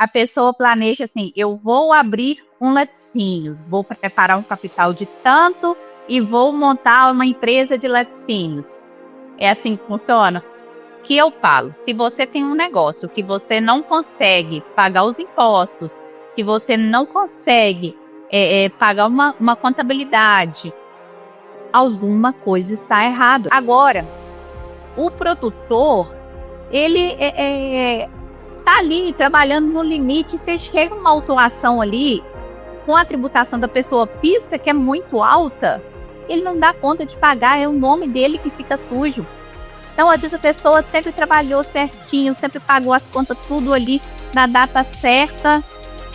a pessoa planeja assim, eu vou abrir um laticínios, vou preparar um capital de tanto e vou montar uma empresa de laticínios. É assim que funciona? Que eu falo, se você tem um negócio que você não consegue pagar os impostos, que você não consegue pagar uma contabilidade, alguma coisa está errada. Agora, o produtor, ele tá ali trabalhando no limite, você chega uma autuação ali, com a tributação da pessoa física, que é muito alta, ele não dá conta de pagar, é o nome dele que fica sujo. Então, às vezes a pessoa sempre trabalhou certinho, sempre pagou as contas tudo ali na data certa,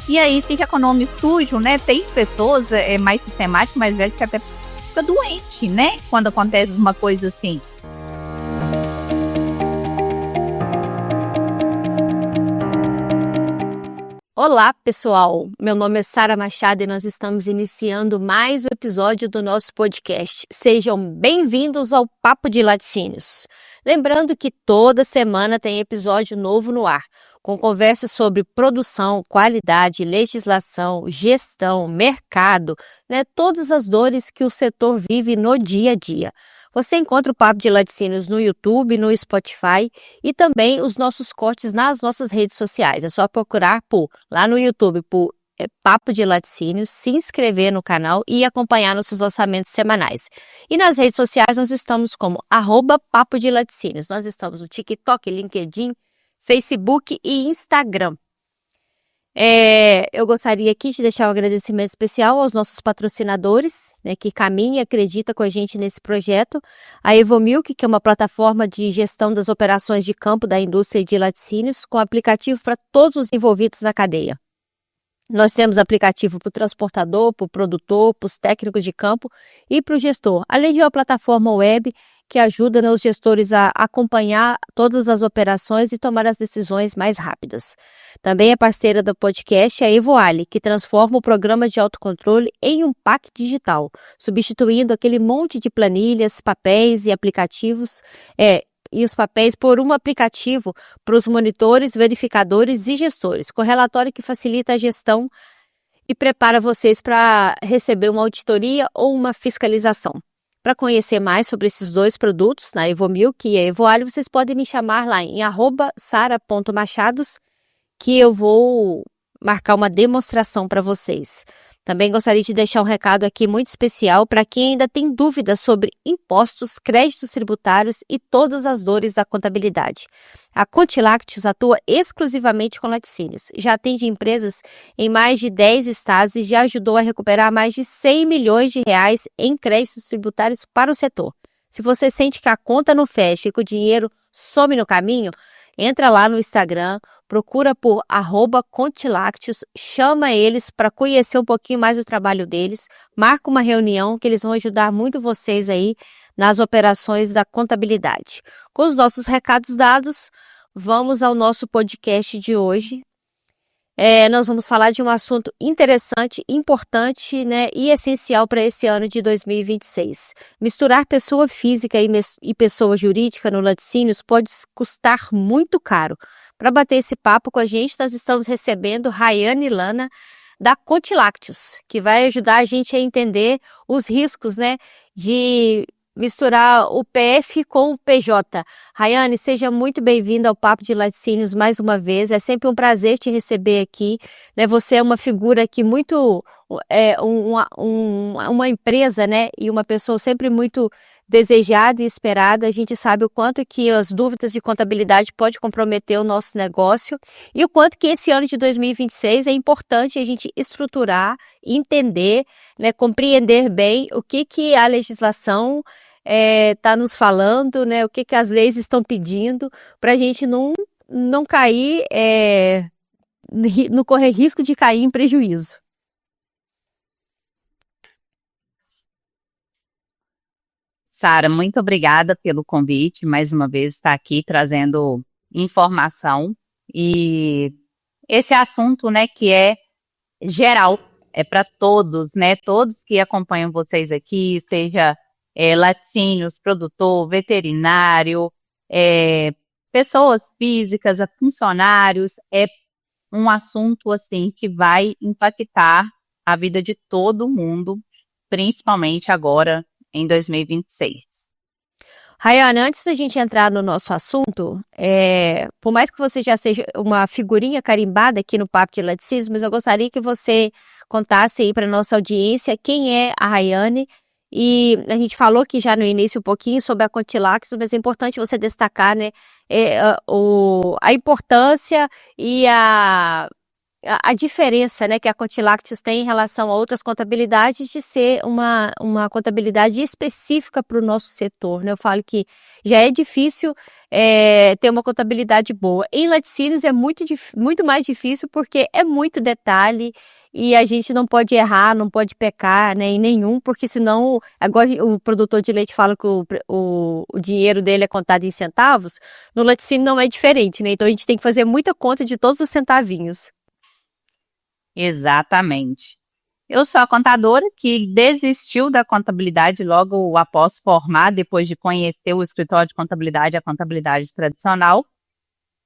e aí fica com o nome sujo, né? Tem pessoas mais sistemáticas, mais velhas, que até fica doente, né? Quando acontece uma coisa assim. Olá, pessoal! Meu nome é Sara Machado e nós estamos iniciando mais um episódio do nosso podcast. Sejam bem-vindos ao Papo de Laticínios. Lembrando que toda semana tem episódio novo no ar, com conversas sobre produção, qualidade, legislação, gestão, mercado, né? Todas as dores que o setor vive no dia a dia. Você encontra o Papo de Laticínios no YouTube, no Spotify e também os nossos cortes nas nossas redes sociais. É só procurar lá no YouTube por Papo de Laticínios, se inscrever no canal e acompanhar nossos lançamentos semanais. E nas redes sociais nós estamos como @Papo de Laticínios. Nós estamos no TikTok, LinkedIn, Facebook e Instagram. Eu gostaria aqui de deixar um agradecimento especial aos nossos patrocinadores, né, que caminham e acreditam com a gente nesse projeto. A Evomilk, que é uma plataforma de gestão das operações de campo da indústria de laticínios, com aplicativo para todos os envolvidos na cadeia. Nós temos aplicativo para o transportador, para o produtor, para os técnicos de campo e para o gestor, além de uma plataforma web que ajuda, né, os gestores a acompanhar todas as operações e tomar as decisões mais rápidas. Também é parceira do podcast a Evoali, que transforma o programa de autocontrole em um PAC digital, substituindo aquele monte de planilhas, papéis e aplicativos e os papéis por um aplicativo para os monitores, verificadores e gestores, com relatório que facilita a gestão e prepara vocês para receber uma auditoria ou uma fiscalização. Para conhecer mais sobre esses dois produtos, na Evomilk e a Evoali, vocês podem me chamar lá em @sara.machados, que eu vou marcar uma demonstração para vocês. Também gostaria de deixar um recado aqui muito especial para quem ainda tem dúvidas sobre impostos, créditos tributários e todas as dores da contabilidade. A Contilactius atua exclusivamente com laticínios. Já atende empresas em mais de 10 estados e já ajudou a recuperar mais de 100 milhões de reais em créditos tributários para o setor. Se você sente que a conta não fecha e que o dinheiro some no caminho, entra lá no Instagram, procura por @Contilactius, chama eles para conhecer um pouquinho mais do trabalho deles, marca uma reunião que eles vão ajudar muito vocês aí nas operações da contabilidade. Com os nossos recados dados, vamos ao nosso podcast de hoje. Nós vamos falar de um assunto interessante, importante, né, e essencial para esse ano de 2026. Misturar pessoa física e pessoa jurídica no laticínios pode custar muito caro. Para bater esse papo com a gente, nós estamos recebendo Rayane Lana, da Contilactius, que vai ajudar a gente a entender os riscos, né, de misturar o PF com o PJ. Rayane, seja muito bem-vinda ao Papo de Laticínios mais uma vez. É sempre um prazer te receber aqui, né? Você é uma figura aqui muito, uma empresa, né? E uma pessoa sempre muito desejada e esperada. A gente sabe o quanto que as dúvidas de contabilidade podem comprometer o nosso negócio e o quanto que esse ano de 2026 é importante a gente estruturar, entender, né? Compreender bem o que a legislação está nos falando, né? O que as leis estão pedindo para a gente não cair, não correr risco de cair em prejuízo. Sara, muito obrigada pelo convite, mais uma vez estar aqui trazendo informação e esse assunto, né, que é geral, é para todos, né, todos que acompanham vocês aqui, seja laticínios, produtor, veterinário, pessoas físicas, funcionários, um assunto assim que vai impactar a vida de todo mundo, principalmente agora em 2026. Rayane, antes da gente entrar no nosso assunto, por mais que você já seja uma figurinha carimbada aqui no Papo de Laticínios, mas eu gostaria que você contasse aí para nossa audiência quem é a Rayane. E a gente falou aqui já no início um pouquinho sobre a Contilactos, mas é importante você destacar, né, a importância e a diferença, né, que a Contilactos tem em relação a outras contabilidades de ser uma contabilidade específica para o nosso setor, né? Eu falo que já é difícil ter uma contabilidade boa. Em laticínios é muito mais difícil porque é muito detalhe e a gente não pode errar, não pode pecar, né, em nenhum, porque senão, agora o produtor de leite fala que o dinheiro dele é contado em centavos, no laticínio não é diferente, né? Então a gente tem que fazer muita conta de todos os centavinhos. Exatamente. Eu sou a contadora que desistiu da contabilidade logo após formar, depois de conhecer o escritório de contabilidade, a contabilidade tradicional.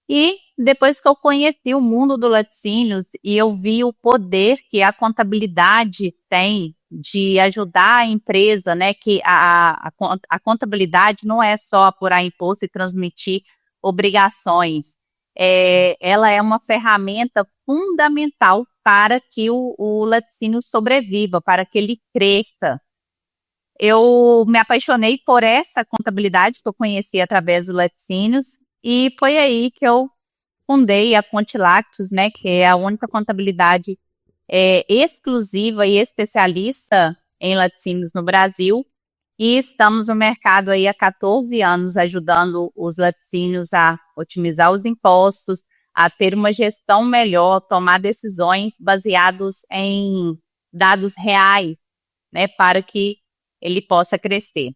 E depois que eu conheci o mundo do laticínios e eu vi o poder que a contabilidade tem de ajudar a empresa, né? Que a contabilidade não é só apurar imposto e transmitir obrigações. Ela é uma ferramenta fundamental para que o laticínio sobreviva, para que ele cresça. Eu me apaixonei por essa contabilidade que eu conheci através do laticínios e foi aí que eu fundei a Contilactos, né, que é a única contabilidade exclusiva e especialista em laticínios no Brasil. E estamos no mercado aí há 14 anos ajudando os laticínios a otimizar os impostos, a ter uma gestão melhor, tomar decisões baseadas em dados reais, né, para que ele possa crescer.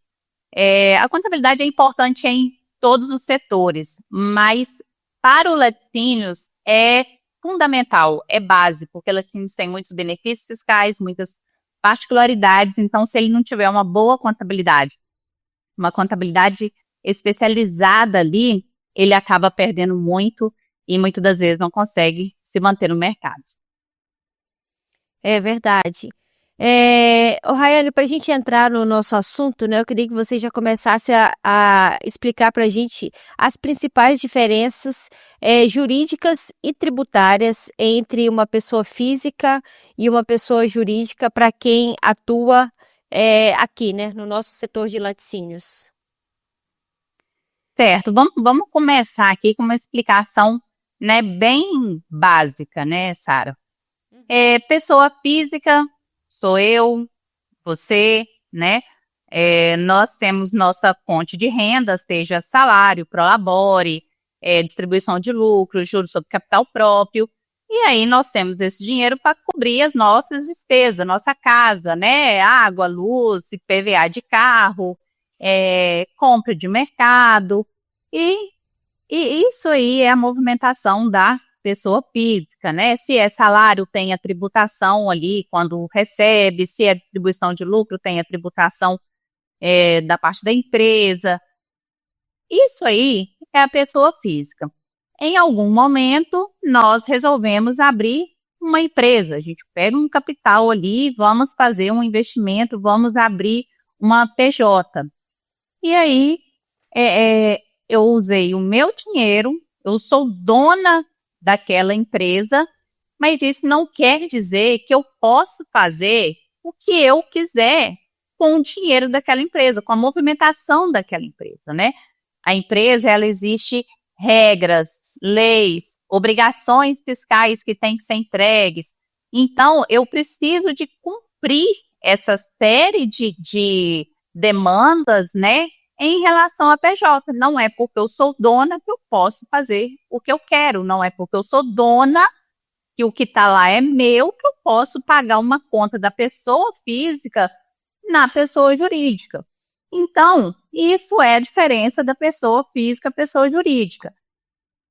A contabilidade é importante em todos os setores, mas para o laticínios é fundamental, é básico, porque laticínios tem muitos benefícios fiscais, muitas particularidades, então se ele não tiver uma boa contabilidade, uma contabilidade especializada ali, ele acaba perdendo muito e muitas das vezes não consegue se manter no mercado. É verdade. Rayane, para a gente entrar no nosso assunto, né, eu queria que você já começasse a explicar para a gente as principais diferenças jurídicas e tributárias entre uma pessoa física e uma pessoa jurídica para quem atua aqui, né, no nosso setor de laticínios. Certo, vamos começar aqui com uma explicação, né, bem básica, né, Sara? Pessoa física, sou eu, você, né? Nós temos nossa fonte de renda, seja salário, prolabore, distribuição de lucros, juros sobre capital próprio. E aí nós temos esse dinheiro para cobrir as nossas despesas, nossa casa, né? Água, luz, IPVA de carro, compra de mercado. E isso aí é a movimentação da pessoa física, né? Se é salário, tem a tributação ali quando recebe, se é distribuição de lucro, tem a tributação da parte da empresa. Isso aí é a pessoa física. Em algum momento, nós resolvemos abrir uma empresa. A gente pega um capital ali, vamos fazer um investimento, vamos abrir uma PJ. E aí, eu usei o meu dinheiro, eu sou dona daquela empresa, mas isso não quer dizer que eu posso fazer o que eu quiser com o dinheiro daquela empresa, com a movimentação daquela empresa, né? A empresa, ela existe regras, leis, obrigações fiscais que têm que ser entregues. Então, eu preciso de cumprir essa série de demandas, né, em relação à PJ. Não é porque eu sou dona que eu posso fazer o que eu quero. Não é porque eu sou dona que o que está lá é meu que eu posso pagar uma conta da pessoa física na pessoa jurídica. Então, isso é a diferença da pessoa física à pessoa jurídica.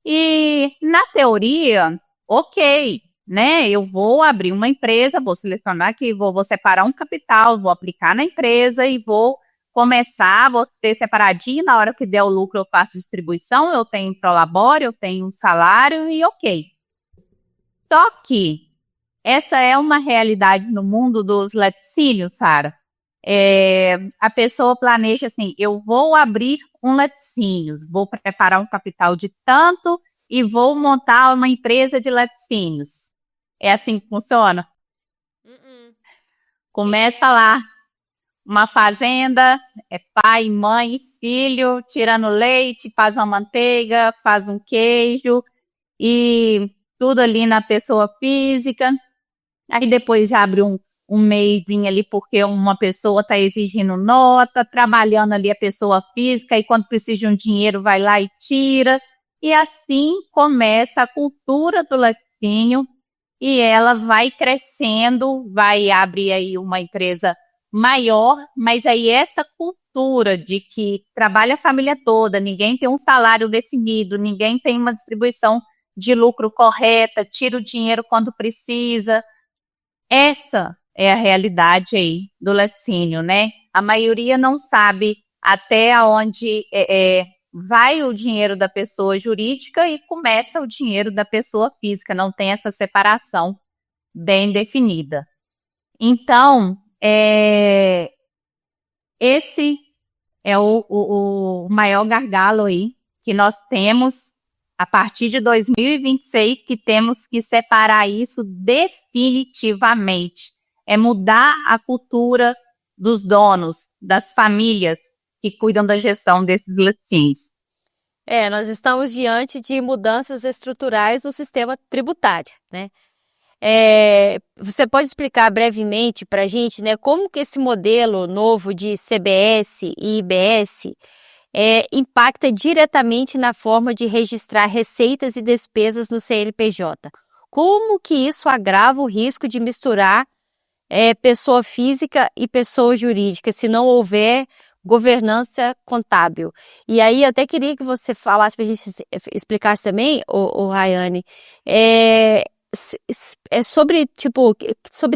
E, na teoria, ok, né? Eu vou abrir uma empresa, vou selecionar aqui, vou separar um capital, vou aplicar na empresa e vou começar, vou ter separadinho, na hora que der o lucro eu faço distribuição, eu tenho prolabore, eu tenho um salário e ok. Só que essa é uma realidade no mundo dos laticínios, Sara. A pessoa planeja assim, eu vou abrir um laticínios, vou preparar um capital de tanto e vou montar uma empresa de laticínios. É assim que funciona? Começa lá, uma fazenda, é pai, mãe, filho, tirando leite, faz uma manteiga, faz um queijo e tudo ali na pessoa física. Aí depois abre um meizinho ali porque uma pessoa está exigindo nota, trabalhando ali a pessoa física e quando precisa de um dinheiro vai lá e tira. E assim começa a cultura do laticínio e ela vai crescendo, vai abrir aí uma empresa maior, mas aí essa cultura de que trabalha a família toda, ninguém tem um salário definido, ninguém tem uma distribuição de lucro correta, tira o dinheiro quando precisa. Essa é a realidade aí do laticínio, né? A maioria não sabe até onde vai o dinheiro da pessoa jurídica e começa o dinheiro da pessoa física, não tem essa separação bem definida. Então, esse é o maior gargalo aí que nós temos a partir de 2026, que temos que separar isso definitivamente. É mudar a cultura dos donos, das famílias que cuidam da gestão desses laticínios. Nós estamos diante de mudanças estruturais no sistema tributário, né? Você pode explicar brevemente para a gente, né, como que esse modelo novo de CBS e IBS impacta diretamente na forma de registrar receitas e despesas no CNPJ? Como que isso agrava o risco de misturar pessoa física e pessoa jurídica, se não houver governança contábil? E aí eu até queria que você falasse para a gente, explicasse também, o Rayane, sobre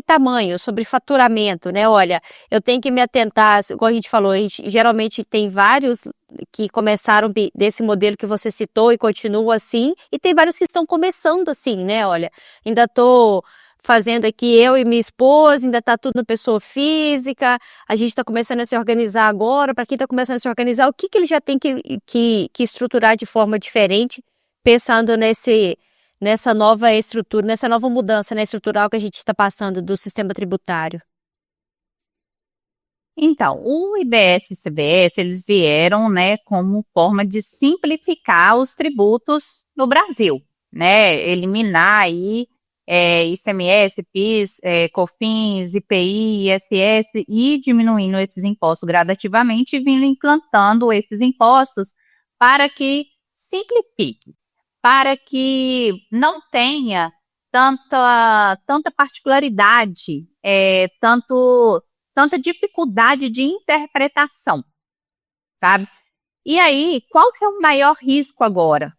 tamanho, sobre faturamento, né? Olha, eu tenho que me atentar, igual a gente falou, geralmente tem vários que começaram desse modelo que você citou e continuam assim, e tem vários que estão começando assim, né? Olha, ainda estou fazendo aqui eu e minha esposa, ainda está tudo na pessoa física, a gente está começando a se organizar agora. Para quem está começando a se organizar, o que ele já tem que estruturar de forma diferente, pensando nessa nova estrutura, nessa nova mudança, né, estrutural que a gente está passando do sistema tributário? Então, o IBS e o CBS, eles vieram, né, como forma de simplificar os tributos no Brasil, né, eliminar aí ICMS, PIS, COFINS, IPI, ISS e diminuindo esses impostos gradativamente e vindo implantando esses impostos para que simplifique, para que não tenha tanta particularidade, tanta dificuldade de interpretação, sabe? E aí, qual que é o maior risco agora?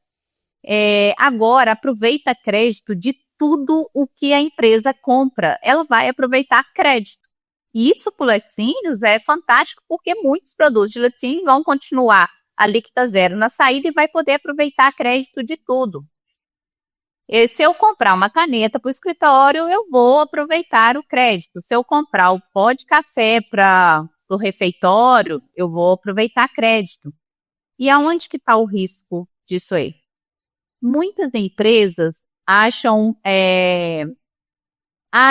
Agora, aproveita crédito de tudo o que a empresa compra. Ela vai aproveitar crédito. E isso para laticínios é fantástico, porque muitos produtos de laticínios vão continuar a alíquota zero na saída e vai poder aproveitar crédito de tudo. E se eu comprar uma caneta para o escritório, eu vou aproveitar o crédito. Se eu comprar o pó de café para o refeitório, eu vou aproveitar crédito. E aonde que está o risco disso aí? Muitas empresas acham,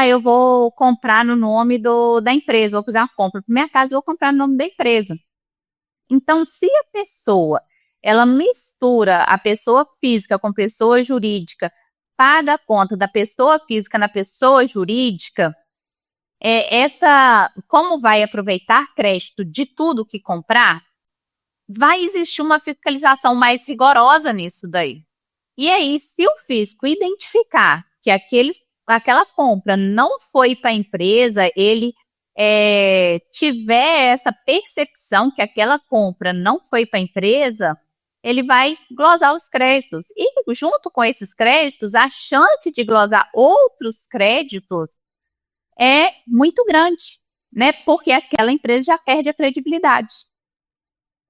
eu vou comprar no nome da empresa, vou fazer uma compra para minha casa, vou comprar no nome da empresa. Então, se a pessoa, ela mistura a pessoa física com pessoa jurídica, paga a conta da pessoa física na pessoa jurídica, como vai aproveitar crédito de tudo que comprar, vai existir uma fiscalização mais rigorosa nisso daí. E aí, se o fisco identificar que aquela compra não foi para a empresa, ele tiver essa percepção que aquela compra não foi para a empresa, ele vai glosar os créditos. E junto com esses créditos, a chance de glosar outros créditos é muito grande, né? Porque aquela empresa já perde a credibilidade.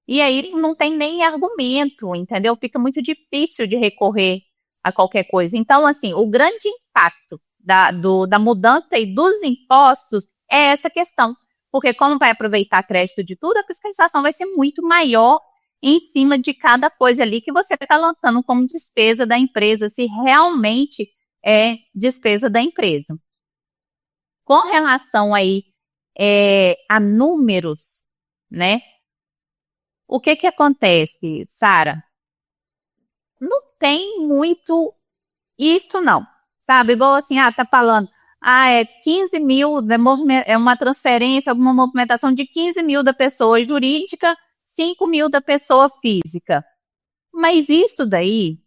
E aí não tem nem argumento, entendeu? Fica muito difícil de recorrer a qualquer coisa. Então, assim, o grande impacto da mudança e dos impostos é essa questão. Porque como vai aproveitar crédito de tudo, a fiscalização vai ser muito maior em cima de cada coisa ali que você está lançando como despesa da empresa, se realmente é despesa da empresa. Com relação aí a números, né? O que acontece, Sara? Não tem muito isso, não. Sabe? Igual assim, tá falando, é 15 mil, é uma transferência, alguma movimentação de 15 mil da pessoa jurídica, 5 mil da pessoa física. Mas isso daí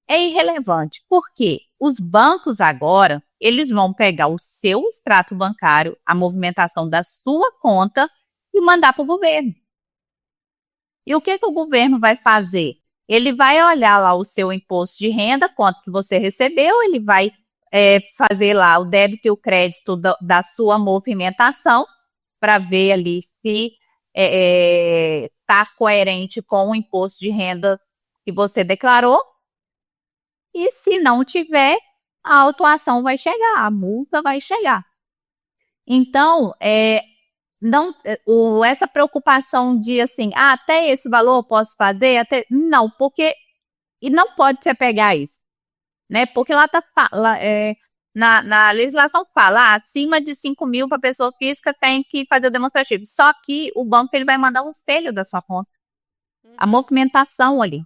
é irrelevante. Por quê? Os bancos agora, eles vão pegar o seu extrato bancário, a movimentação da sua conta e mandar para o governo. E o que o governo vai fazer? Ele vai olhar lá o seu imposto de renda, quanto que você recebeu, ele vai fazer lá o débito e o crédito da sua movimentação para ver ali se está coerente com o imposto de renda que você declarou. E se não tiver, a autuação vai chegar, a multa vai chegar. Então, essa preocupação de assim, até esse valor eu posso fazer, não, porque e não pode se pegar isso, né? Porque na legislação fala, acima de 5 mil para pessoa física tem que fazer o demonstrativo. Só que o banco ele vai mandar um espelho da sua conta, a movimentação ali.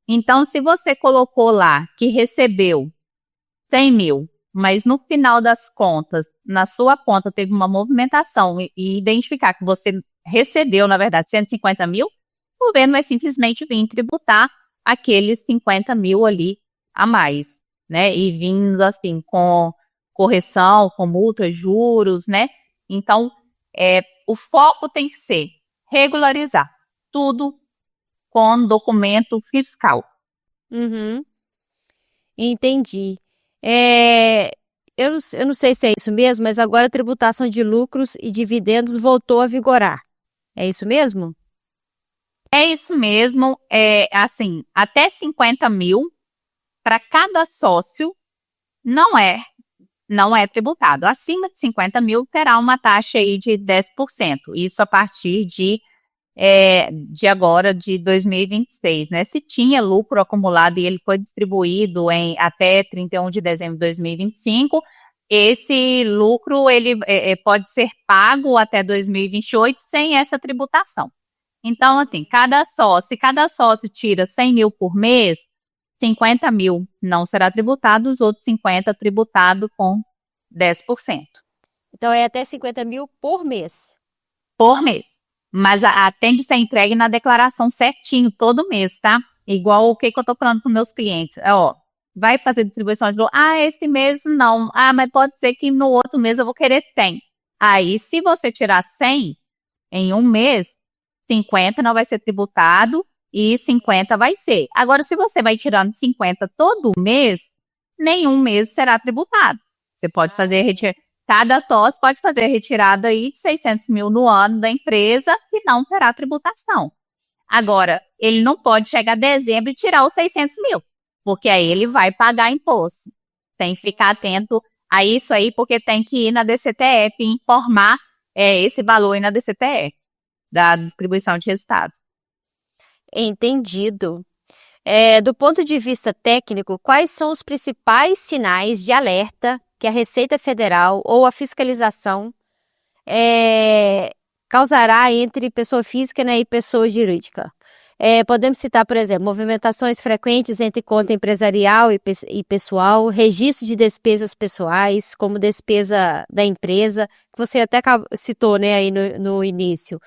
Então, se você colocou lá que recebeu 100 mil, mas no final das contas, na sua conta teve uma movimentação e identificar que você recebeu, na verdade, 150 mil, o governo vai simplesmente vir tributar aqueles 50 mil ali a mais, né? E vindo assim com correção, com multas, juros, né? Então, o foco tem que ser regularizar tudo com documento fiscal. Uhum. Entendi. Eu não sei se é isso mesmo, mas agora a tributação de lucros e dividendos voltou a vigorar. É isso mesmo? É isso mesmo. Assim, até 50 mil para cada sócio não é tributado. Acima de 50 mil terá uma taxa aí de 10%. Isso a partir de agora, de 2026, né? Se tinha lucro acumulado e ele foi distribuído até 31 de dezembro de 2025, esse lucro ele pode ser pago até 2028 sem essa tributação. Então, assim, se cada sócio tira 100 mil por mês, 50 mil não será tributado, os outros 50 tributado com 10%. Então, é até 50 mil por mês? Por mês. Mas tem que ser entregue na declaração certinho, todo mês, tá? Igual o que eu tô falando com meus clientes. Vai fazer distribuição de lucro. Esse mês não. Mas pode ser que no outro mês eu vou querer 100. Aí, se você tirar 100 em um mês, 50 não vai ser tributado e 50 vai ser. Agora, se você vai tirando 50 todo mês, nenhum mês será tributado. Você pode fazer cada TOS pode fazer retirada aí de 600 mil no ano da empresa e não terá tributação. Agora, ele não pode chegar a dezembro e tirar os 600 mil, porque aí ele vai pagar imposto. Tem que ficar atento a isso aí, porque tem que ir na DCTF e informar esse valor aí na DCTF, da distribuição de resultados. Entendido. Do ponto de vista técnico, quais são os principais sinais de alerta que a Receita Federal ou a fiscalização causará entre pessoa física, né, e pessoa jurídica? Podemos citar, por exemplo, movimentações frequentes entre conta empresarial e pessoal, registro de despesas pessoais, como despesa da empresa, que você até citou, né, aí no início.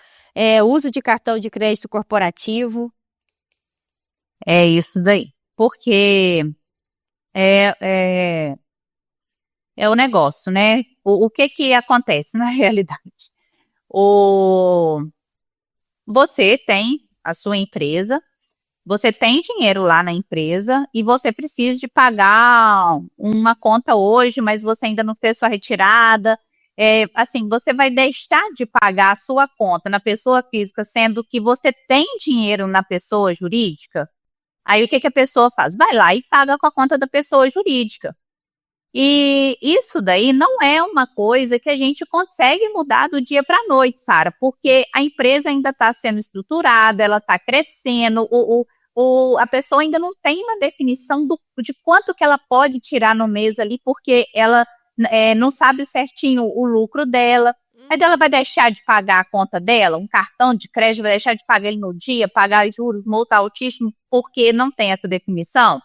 Uso de cartão de crédito corporativo. É isso daí. Porque é o negócio, né? O que acontece na realidade? Você tem a sua empresa, você tem dinheiro lá na empresa e você precisa de pagar uma conta hoje, mas você ainda não fez sua retirada. Assim, você vai deixar de pagar a sua conta na pessoa física, sendo que você tem dinheiro na pessoa jurídica? Aí o que a pessoa faz? Vai lá e paga com a conta da pessoa jurídica. E isso daí não é uma coisa que a gente consegue mudar do dia para a noite, Sara, porque a empresa ainda está sendo estruturada, ela está crescendo, a pessoa ainda não tem uma definição de quanto que ela pode tirar no mês ali, porque ela não sabe certinho o lucro dela. Aí ela vai deixar de pagar a conta dela, um cartão de crédito, vai deixar de pagar ele no dia, pagar juros, multa altíssima, porque não tem essa definição.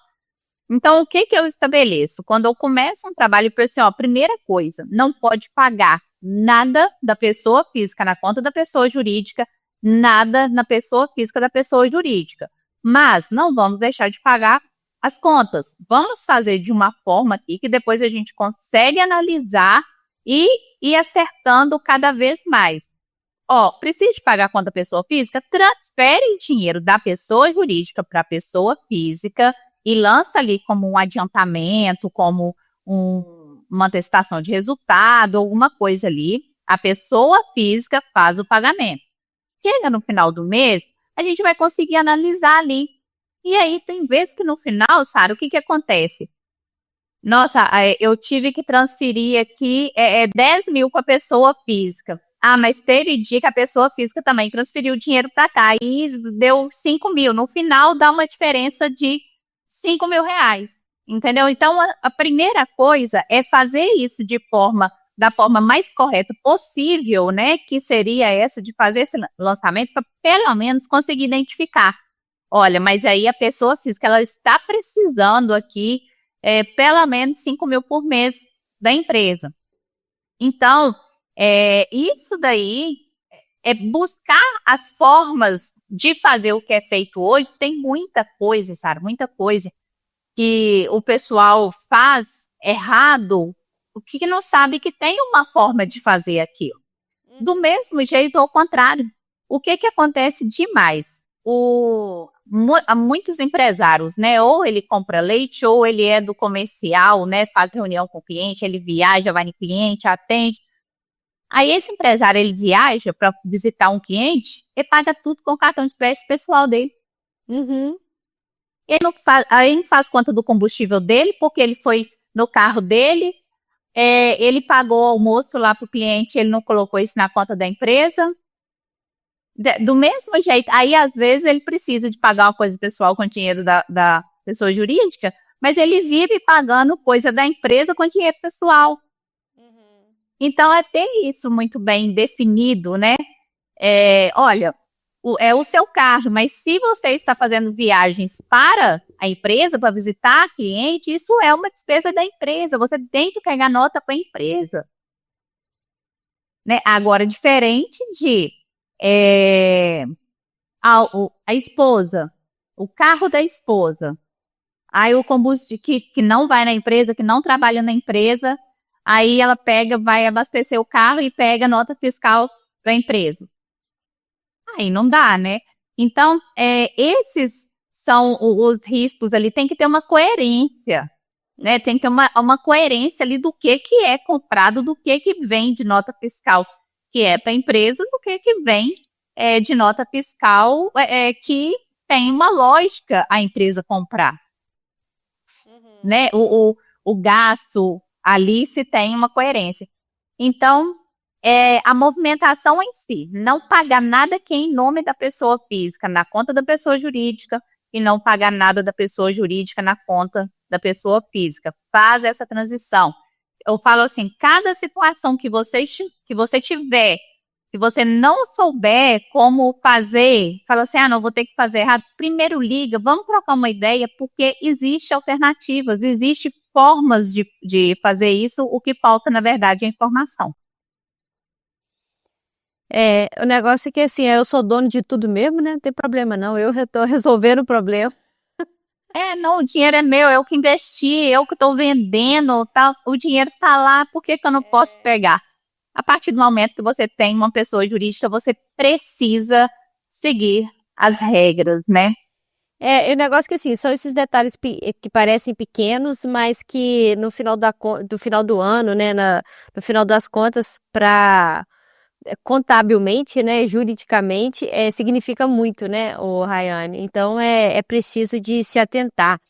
Então, o que eu estabeleço? Quando eu começo um trabalho, eu penso assim, ó, primeira coisa, não pode pagar nada da pessoa física na conta da pessoa jurídica, nada na pessoa física da pessoa jurídica. Mas não vamos deixar de pagar as contas. Vamos fazer de uma forma aqui que depois a gente consegue analisar e ir acertando cada vez mais. Ó, precisa de pagar a conta da pessoa física? Transfere dinheiro da pessoa jurídica para a pessoa física e lança ali como um adiantamento, como uma atestação de resultado, alguma coisa ali. A pessoa física faz o pagamento. Chega no final do mês, a gente vai conseguir analisar ali. E aí, tem vezes que no final, Sara, o que acontece? Nossa, eu tive que transferir aqui 10 mil para a pessoa física. Ah, mas teve dia que a pessoa física também transferiu o dinheiro para cá e deu 5 mil. No final, dá uma diferença de 5 mil reais, entendeu? Então, a primeira coisa é fazer isso da forma mais correta possível, né? Que seria essa de fazer esse lançamento para pelo menos conseguir identificar. Olha, mas aí a pessoa física, ela está precisando aqui pelo menos 5 mil por mês da empresa. Então, isso daí é buscar as formas de fazer o que é feito hoje. Tem muita coisa, Sara, muita coisa que o pessoal faz errado, o que não sabe que tem uma forma de fazer aquilo. Do mesmo jeito, ao contrário. O que acontece demais? Muitos empresários, né? Ou ele compra leite, ou ele é do comercial, né? Faz reunião com o cliente, ele viaja, vai no cliente, atende. Aí esse empresário, ele viaja para visitar um cliente e paga tudo com o cartão de crédito pessoal dele. Aí não faz conta do combustível dele, porque ele foi no carro dele, ele pagou o almoço lá para o cliente, ele não colocou isso na conta da empresa. Do mesmo jeito, aí às vezes ele precisa de pagar uma coisa pessoal com dinheiro da pessoa jurídica, mas ele vive pagando coisa da empresa com dinheiro pessoal. Então, é ter isso muito bem definido, né? Olha, é o seu carro, mas se você está fazendo viagens para a empresa, para visitar cliente, isso é uma despesa da empresa. Você tem que pegar nota para a empresa. Né? Agora, diferente de a esposa, o carro da esposa, aí o combustível que não vai na empresa, que não trabalha na empresa, aí ela vai abastecer o carro e pega nota fiscal para a empresa. Aí não dá, né? Então, esses são os riscos ali, tem que ter uma coerência, né? Tem que ter uma coerência ali do que é comprado, do que vem de nota fiscal que é para a empresa, do que vem de nota fiscal que tem uma lógica a empresa comprar. Né? O gasto ali se tem uma coerência. Então, a movimentação em si, não pagar nada que é em nome da pessoa física na conta da pessoa jurídica e não pagar nada da pessoa jurídica na conta da pessoa física. Faz essa transição. Eu falo assim, cada situação que você tiver, que você não souber como fazer, fala assim, não, vou ter que fazer errado. Primeiro liga, vamos trocar uma ideia, porque existem alternativas, existem formas de fazer isso, o que falta, na verdade, é informação. O negócio é que, assim, eu sou dono de tudo mesmo, né? Não tem problema não, eu estou resolvendo o problema. Não, o dinheiro é meu, eu que investi, eu que estou vendendo, tá, o dinheiro está lá, por que eu não posso pegar? A partir do momento que você tem uma pessoa jurídica, você precisa seguir as regras, né? O negócio que, assim, são esses detalhes que parecem pequenos, mas que no final do ano, né, no final das contas, contabilmente, né, juridicamente, significa muito, né, o Rayane. Então, é preciso de se atentar.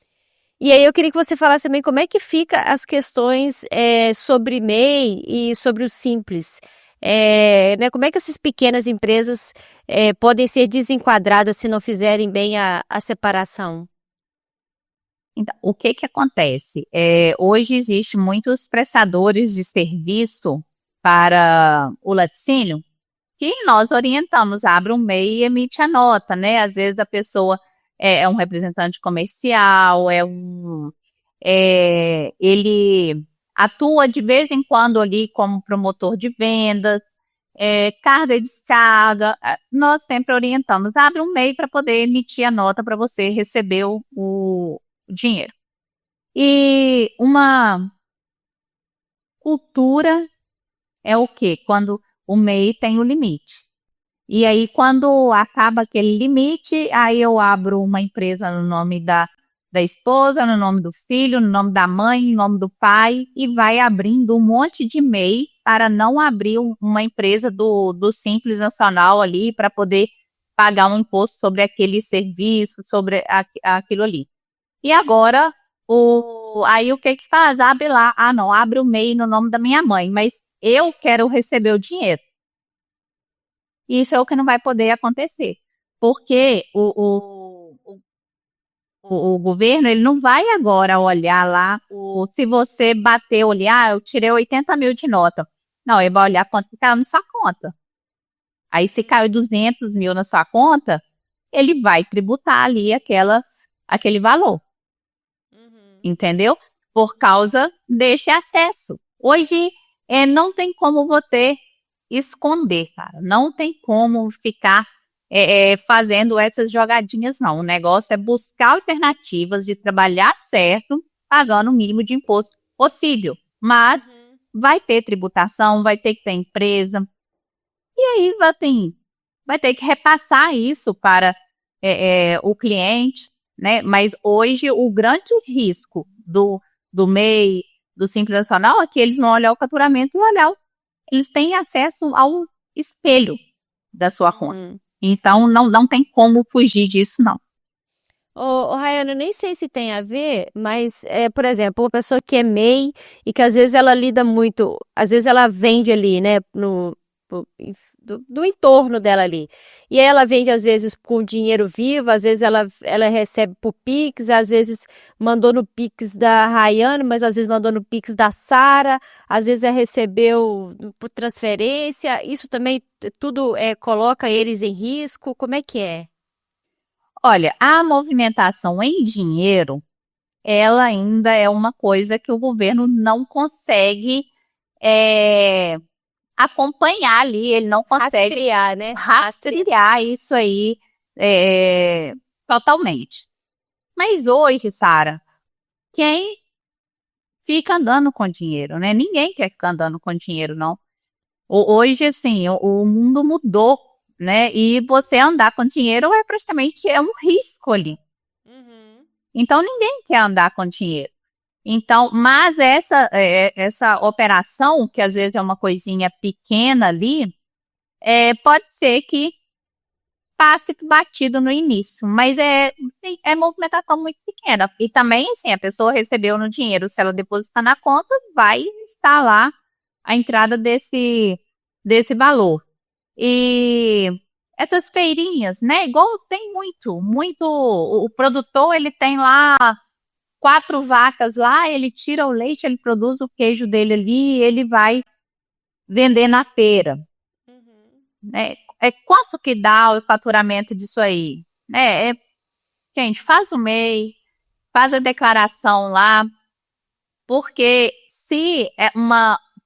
E aí eu queria que você falasse também como é que fica as questões sobre MEI e sobre o Simples. Né, como é que essas pequenas empresas podem ser desenquadradas se não fizerem bem a separação? Então, o que que acontece? Hoje existe muitos prestadores de serviço para o laticínio que nós orientamos, abre um MEI e emite a nota, né? Às vezes a pessoa é um representante comercial, ele atua de vez em quando ali como promotor de vendas, carga e descarga. Nós sempre orientamos, abre um MEI para poder emitir a nota para você receber o dinheiro. E uma cultura é o quê? Quando o MEI tem o limite. E aí, quando acaba aquele limite, aí eu abro uma empresa no nome da esposa, no nome do filho, no nome da mãe, no nome do pai, e vai abrindo um monte de MEI para não abrir uma empresa do Simples Nacional ali, para poder pagar um imposto sobre aquele serviço, sobre aquilo ali. E agora, aí o que que faz? Abre lá, não, abre o MEI no nome da minha mãe, mas eu quero receber o dinheiro. Isso é o que não vai poder acontecer, porque o governo ele não vai agora olhar lá, se você bater, olhar, eu tirei 80 mil de nota. Não, ele vai olhar quanto que caiu na sua conta. Aí se caiu 200 mil na sua conta, ele vai tributar ali aquele valor. Entendeu? Por causa deste acesso. Hoje, não tem como você esconder, cara. Não tem como ficar fazendo essas jogadinhas, não. O negócio é buscar alternativas de trabalhar certo, pagando o mínimo de imposto possível. Mas vai ter tributação, vai ter que ter empresa. E aí vai ter que repassar isso para o cliente, né? Mas hoje o grande risco do MEI, do Simples Nacional, é que eles vão olhar o faturamento e eles têm acesso ao espelho da sua conta. Então, não tem como fugir disso, não. Rayane, eu nem sei se tem a ver, mas, por exemplo, uma pessoa que é MEI e que às vezes ela lida muito, às vezes ela vende ali, né, do entorno dela ali. E aí ela vende às vezes com dinheiro vivo, às vezes ela recebe por Pix, às vezes mandou no Pix da Rayane, mas às vezes mandou no Pix da Sara, às vezes recebeu por transferência. Isso também tudo coloca eles em risco. Como é que é? Olha, a movimentação em dinheiro, ela ainda é uma coisa que o governo não consegue acompanhar ali, ele não consegue Rastrear, né? rastrear isso aí totalmente. Mas hoje, Sara, quem fica andando com dinheiro, né? Ninguém quer ficar andando com dinheiro, não. Hoje, assim, o mundo mudou, né? E você andar com dinheiro praticamente um risco ali. Então, ninguém quer andar com dinheiro. Então, mas essa operação, que às vezes é uma coisinha pequena ali, pode ser que passe batido no início, mas é movimentação muito pequena. E também, assim, a pessoa recebeu no dinheiro, se ela depositar na conta, vai estar lá a entrada desse valor. E essas feirinhas, né? Igual tem muito, o produtor, ele tem lá 4 vacas lá, ele tira o leite, ele produz o queijo dele ali, ele vai vender na feira, né? Quanto que dá o faturamento disso aí? Né? Gente, faz o MEI, faz a declaração lá, porque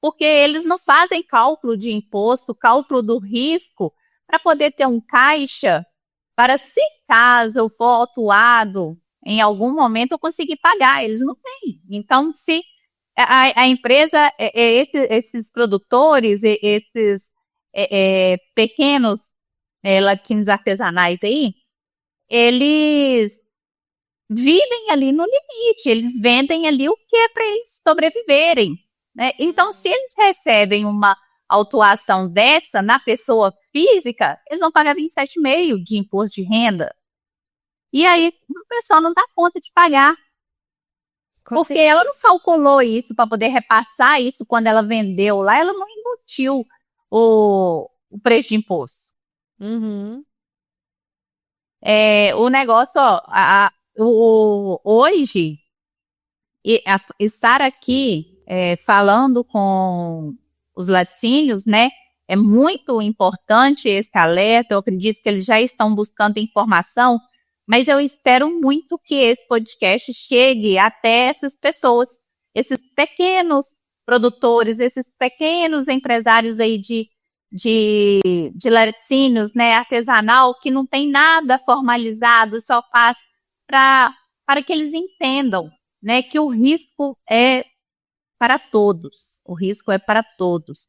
porque eles não fazem cálculo de imposto, cálculo do risco, para poder ter um caixa para, se caso eu for autuado em algum momento, eu conseguir pagar. Eles não têm. Então, se a empresa, esses produtores, esses pequenos laticínios artesanais aí, eles vivem ali no limite, eles vendem ali o que é para eles sobreviverem, né? Então, se eles recebem uma autuação dessa na pessoa física, eles vão pagar 27,5% de imposto de renda. E aí, o pessoal não dá conta de pagar. Porque ela não calculou isso para poder repassar isso quando ela vendeu lá, ela não embutiu o preço de imposto. Uhum. O negócio, ó, hoje, estar aqui falando com os laticínios, né? É muito importante esse alerta. Eu acredito que eles já estão buscando informação, mas eu espero muito que esse podcast chegue até essas pessoas, esses pequenos produtores, esses pequenos empresários aí de laticínios, né, artesanal, que não tem nada formalizado, só faz para que eles entendam, né, que o risco é para todos. O risco é para todos.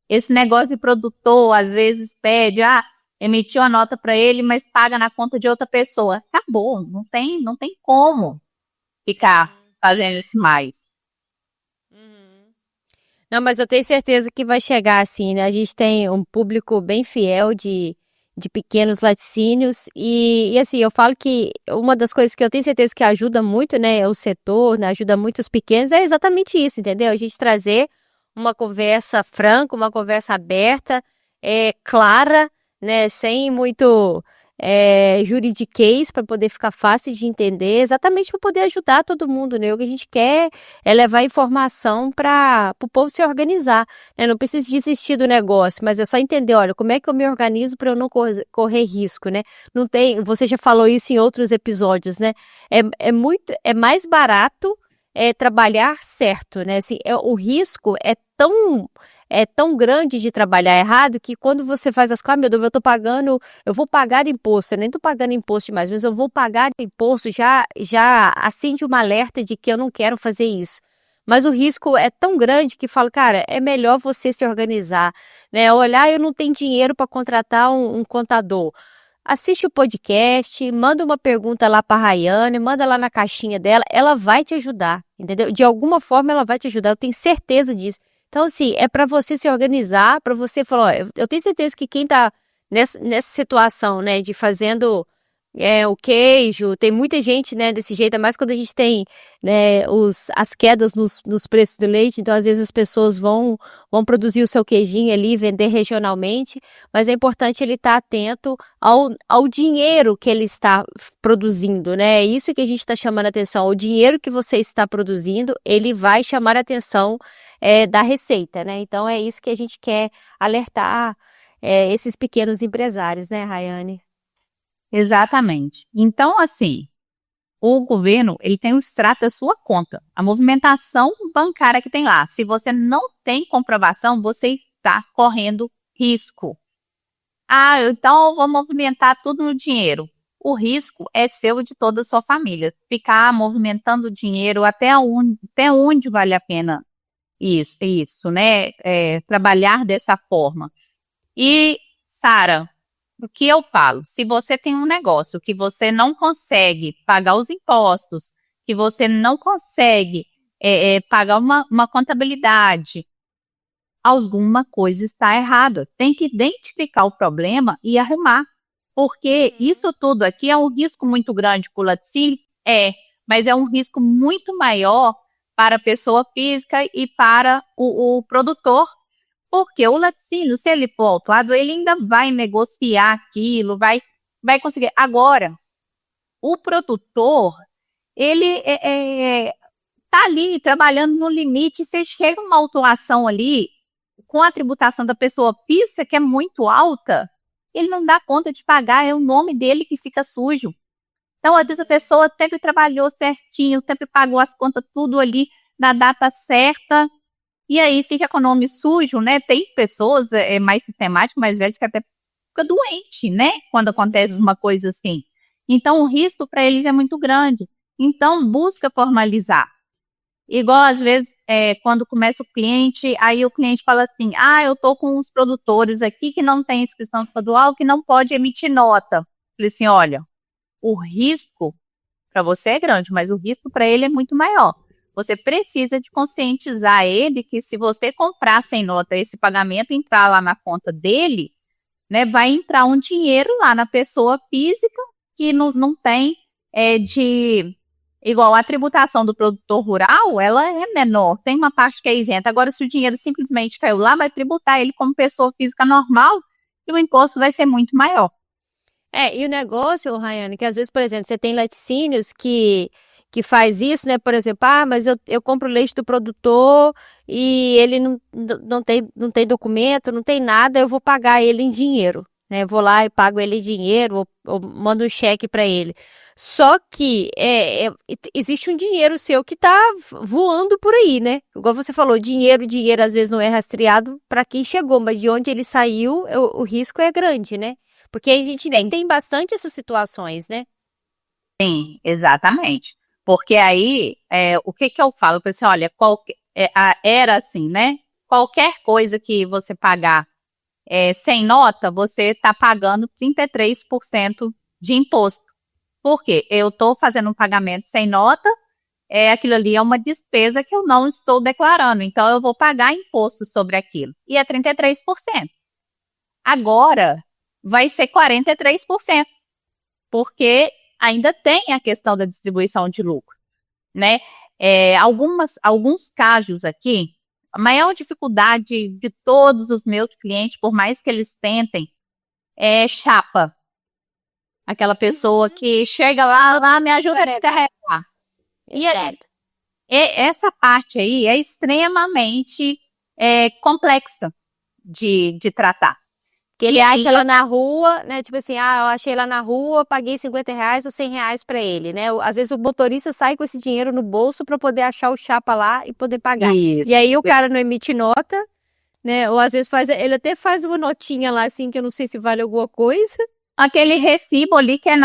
Esse negócio de produtor, às vezes, pede, emitiu a nota para ele, mas paga na conta de outra pessoa. Acabou, não tem como ficar fazendo isso mais. Não, mas eu tenho certeza que vai chegar assim, né? A gente tem um público bem fiel de pequenos laticínios e assim, eu falo que uma das coisas que eu tenho certeza que ajuda muito, né, o setor, né, ajuda muito os pequenos, é exatamente isso, entendeu? A gente trazer uma conversa franca, uma conversa aberta, clara, né, sem muito juridiquês para poder ficar fácil de entender, exatamente para poder ajudar todo mundo, né? O que a gente quer é levar informação para o povo se organizar, né? Não precisa desistir do negócio, mas é só entender, olha, como é que eu me organizo para eu não correr risco, né? Não tem, você já falou isso em outros episódios, né? É mais barato trabalhar certo, né? Assim, o risco é tão grande de trabalhar errado que quando você faz as coisas, meu Deus, eu vou pagar imposto, eu nem tô pagando imposto demais, mas eu vou pagar imposto, já acende uma alerta de que eu não quero fazer isso. Mas o risco é tão grande que falo, cara, é melhor você se organizar, né? Olhar, eu não tenho dinheiro para contratar um contador. Assiste o podcast, manda uma pergunta lá para a Rayane, manda lá na caixinha dela, ela vai te ajudar, entendeu? De alguma forma ela vai te ajudar, eu tenho certeza disso. Então, assim, é para você se organizar, para você falar, ó, eu tenho certeza que quem tá nessa situação, né, de fazendo o queijo, tem muita gente, né, desse jeito, é mais quando a gente tem, né, as quedas nos preços do leite, então às vezes as pessoas vão produzir o seu queijinho ali, vender regionalmente, mas é importante ele estar atento ao dinheiro que ele está produzindo, né, é isso que a gente está chamando a atenção, o dinheiro que você está produzindo, ele vai chamar a atenção da receita, né, então é isso que a gente quer alertar esses pequenos empresários, né, Rayane? Exatamente. Então, assim, o governo, ele tem o extrato da sua conta, a movimentação bancária que tem lá. Se você não tem comprovação, você está correndo risco. Então eu vou movimentar tudo no dinheiro. O risco é seu e de toda a sua família. Ficar movimentando dinheiro até onde vale a pena isso, né? Trabalhar dessa forma. E, Sara, o que eu falo? Se você tem um negócio que você não consegue pagar os impostos, que você não consegue pagar uma contabilidade, alguma coisa está errada. Tem que identificar o problema e arrumar. Porque isso tudo aqui é um risco muito grande para o laticínio? Mas é um risco muito maior para a pessoa física e para o produtor. Porque o laticínio, se ele for autuado, ele ainda vai negociar aquilo, vai conseguir. Agora, o produtor, ele tá ali trabalhando no limite, você chega uma autuação ali, com a tributação da pessoa física, que é muito alta, ele não dá conta de pagar, é o nome dele que fica sujo. Então, às vezes a pessoa sempre trabalhou certinho, sempre pagou as contas tudo ali na data certa, e aí fica com o nome sujo, né? Tem pessoas mais sistemáticas, mais velhas, que até fica doente, né? Quando acontece uma coisa assim. Então, o risco para eles é muito grande. Então, busca formalizar. Igual, às vezes, quando começa o cliente, aí o cliente fala assim, eu tô com uns produtores aqui que não tem inscrição estadual, que não pode emitir nota. Falei assim, olha, o risco para você é grande, mas o risco para ele é muito maior. Você precisa de conscientizar ele que se você comprar sem nota esse pagamento entrar lá na conta dele, né, vai entrar um dinheiro lá na pessoa física que não tem Igual a tributação do produtor rural, ela é menor, tem uma parte que é isenta. Agora, se o dinheiro simplesmente caiu lá, vai tributar ele como pessoa física normal e o imposto vai ser muito maior. E o negócio, Rayane, que às vezes, por exemplo, você tem laticínios que faz isso, né? Por exemplo, mas eu compro leite do produtor e ele não tem documento, não tem nada, eu vou pagar ele em dinheiro, né? Eu vou lá e pago ele em dinheiro, ou mando um cheque para ele. Só que existe um dinheiro seu que tá voando por aí, né? Igual você falou, dinheiro às vezes não é rastreado para quem chegou, mas de onde ele saiu, o risco é grande, né? Porque a gente tem bastante essas situações, né? Sim, exatamente. Porque aí, o que eu falo? Eu pensei, olha, era assim, né? Qualquer coisa que você pagar sem nota, você está pagando 33% de imposto. Por quê? Eu estou fazendo um pagamento sem nota, aquilo ali é uma despesa que eu não estou declarando, então eu vou pagar imposto sobre aquilo. E é 33%. Agora, vai ser 43%, porque ainda tem a questão da distribuição de lucro, né? Alguns casos aqui, a maior dificuldade de todos os meus clientes, por mais que eles tentem, é chapa. Aquela pessoa que chega lá me ajuda a carregar. E essa parte aí é extremamente complexa de tratar. Que ele acha lá na rua, né? Tipo assim, eu achei lá na rua, paguei R$50 ou R$100 para ele, né? Às vezes o motorista sai com esse dinheiro no bolso para poder achar o chapa lá e poder pagar. Isso. E aí o cara não emite nota, né? Ou às vezes ele até faz uma notinha lá assim, que eu não sei se vale alguma coisa. Aquele recibo ali que é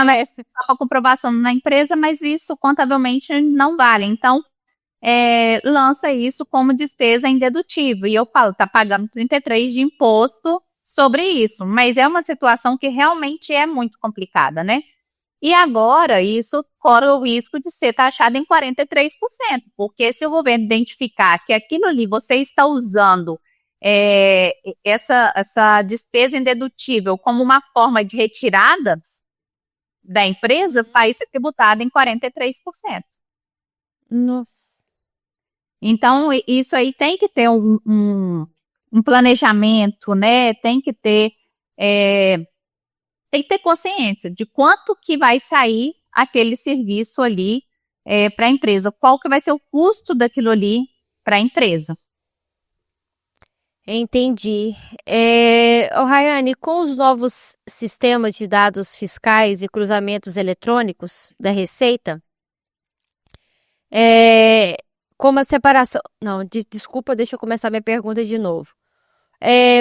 só comprovação na empresa, mas isso contabilmente não vale. Então, lança isso como despesa indedutível. E eu falo, tá pagando 33 de imposto sobre isso, mas é uma situação que realmente é muito complicada, né? E agora isso corre o risco de ser taxado em 43%, porque se o governo identificar que aquilo ali você está usando essa despesa indedutível como uma forma de retirada da empresa, vai ser tributada em 43%. Nossa. Então, isso aí tem que ter um planejamento, né? Tem que ter consciência de quanto que vai sair aquele serviço ali para a empresa, qual que vai ser o custo daquilo ali para a empresa. Entendi. Rayane, com os novos sistemas de dados fiscais e cruzamentos eletrônicos da Receita, como a separação... Não, desculpa, deixa eu começar minha pergunta de novo.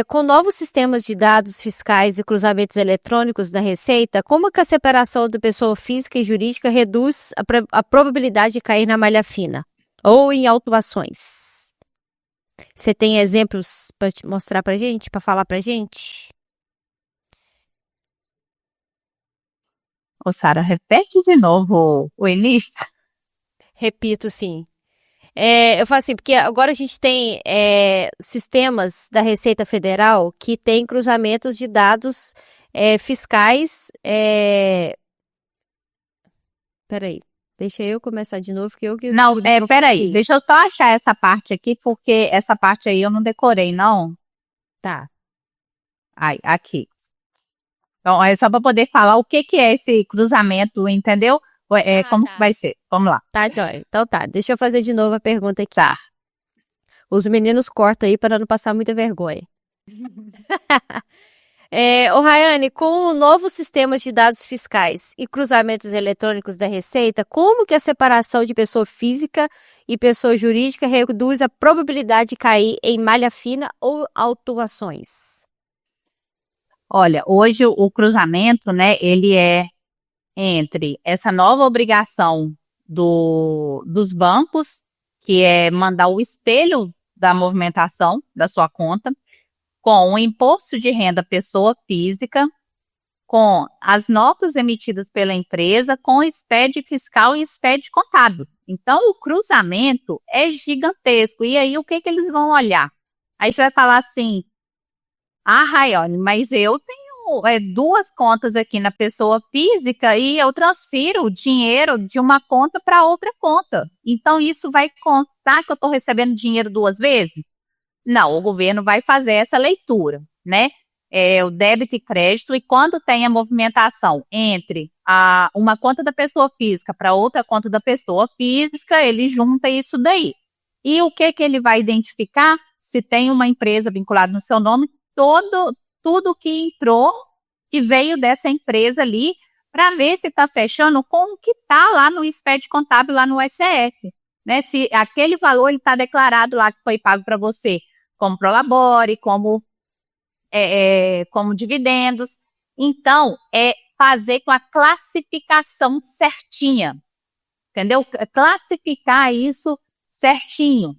Com novos sistemas de dados fiscais e cruzamentos eletrônicos da Receita, como que a separação da pessoa física e jurídica reduz a probabilidade de cair na malha fina ou em autuações? Você tem exemplos para mostrar para gente, para falar para gente? Sara, repete de novo o início. Repito, sim. Eu falo assim, porque agora a gente tem sistemas da Receita Federal que tem cruzamentos de dados fiscais. Peraí, deixa eu começar de novo, que eu que... Não, peraí, deixa eu só achar essa parte aqui, porque essa parte aí eu não decorei, não. Tá. Ai, aqui. Então, é só para poder falar o que é esse cruzamento, entendeu? Como tá. vai ser? Vamos lá. Tá, joia. Então tá, deixa eu fazer de novo a pergunta aqui. Tá. Os meninos cortam aí para não passar muita vergonha. Rayane, com novos sistemas de dados fiscais e cruzamentos eletrônicos da Receita, como que a separação de pessoa física e pessoa jurídica reduz a probabilidade de cair em malha fina ou autuações? Olha, hoje o cruzamento, né, ele é entre essa nova obrigação dos bancos, que é mandar o espelho da movimentação da sua conta, com o imposto de renda pessoa física, com as notas emitidas pela empresa, com o SPED fiscal e SPED contábil. Então, o cruzamento é gigantesco. E aí, o que eles vão olhar? Aí você vai falar assim, Rayane, mas eu tenho duas contas aqui na pessoa física e eu transfiro o dinheiro de uma conta para outra conta. Então, isso vai contar que eu estou recebendo dinheiro duas vezes? Não, o governo vai fazer essa leitura, né? O débito e crédito, e quando tem a movimentação entre uma conta da pessoa física para outra conta da pessoa física, ele junta isso daí. E o que ele vai identificar? Se tem uma empresa vinculada no seu nome, tudo que entrou e veio dessa empresa ali, para ver se está fechando com o que está lá no SPED contábil, lá no SCF. Né? Se aquele valor está declarado lá que foi pago para você, como prolabore, como dividendos. Então, é fazer com a classificação certinha, entendeu? Classificar isso certinho.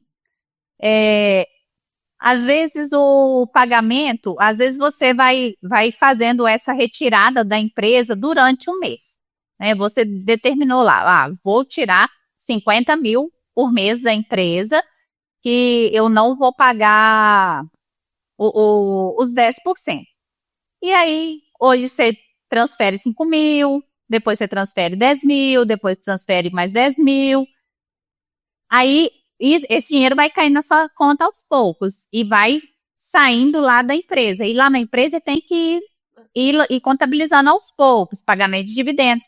Às vezes o pagamento, às vezes você vai fazendo essa retirada da empresa durante um mês. Né? Você determinou lá, vou tirar 50 mil por mês da empresa, que eu não vou pagar os 10%. E aí, hoje você transfere 5 mil, depois você transfere 10 mil, depois transfere mais 10 mil. Aí, esse dinheiro vai cair na sua conta aos poucos e vai saindo lá da empresa. E lá na empresa tem que ir contabilizando aos poucos, pagamento de dividendos,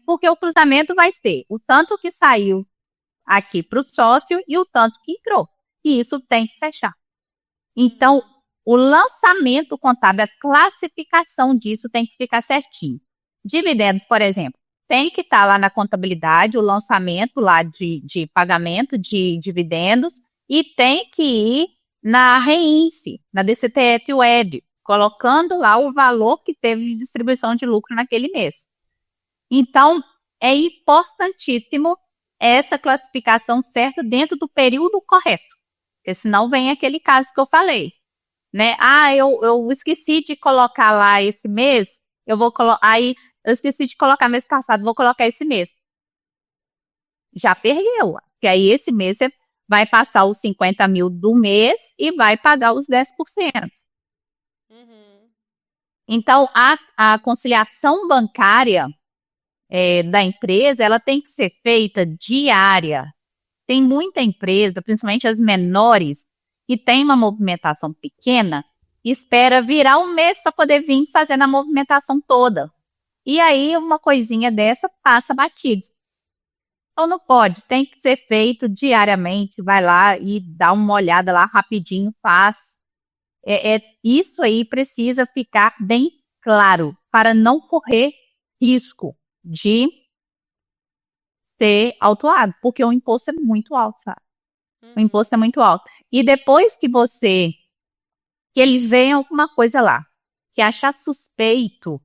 porque o cruzamento vai ser o tanto que saiu aqui para o sócio e o tanto que entrou. E isso tem que fechar. Então, o lançamento contábil, a classificação disso tem que ficar certinho. Dividendos, por exemplo, tem que estar lá na contabilidade, o lançamento lá de pagamento de dividendos, e tem que ir na REINF, na DCTF Web, colocando lá o valor que teve de distribuição de lucro naquele mês. Então, é importantíssimo essa classificação certa dentro do período correto, porque senão vem aquele caso que eu falei, né? Eu esqueci de colocar lá esse mês, eu esqueci de colocar mês passado, vou colocar esse mês. Já perdeu, porque aí esse mês você vai passar os 50 mil do mês e vai pagar os 10%. Uhum. Então, a conciliação bancária da empresa, ela tem que ser feita diária. Tem muita empresa, principalmente as menores, que tem uma movimentação pequena, espera virar um mês para poder vir fazendo a movimentação toda. E aí, uma coisinha dessa passa batido. Então, não pode, tem que ser feito diariamente, vai lá e dá uma olhada lá rapidinho, faz. Isso aí precisa ficar bem claro, para não correr risco de ser autuado, porque o imposto é muito alto, sabe? O imposto é muito alto. E depois que eles veem alguma coisa lá, que achar suspeito,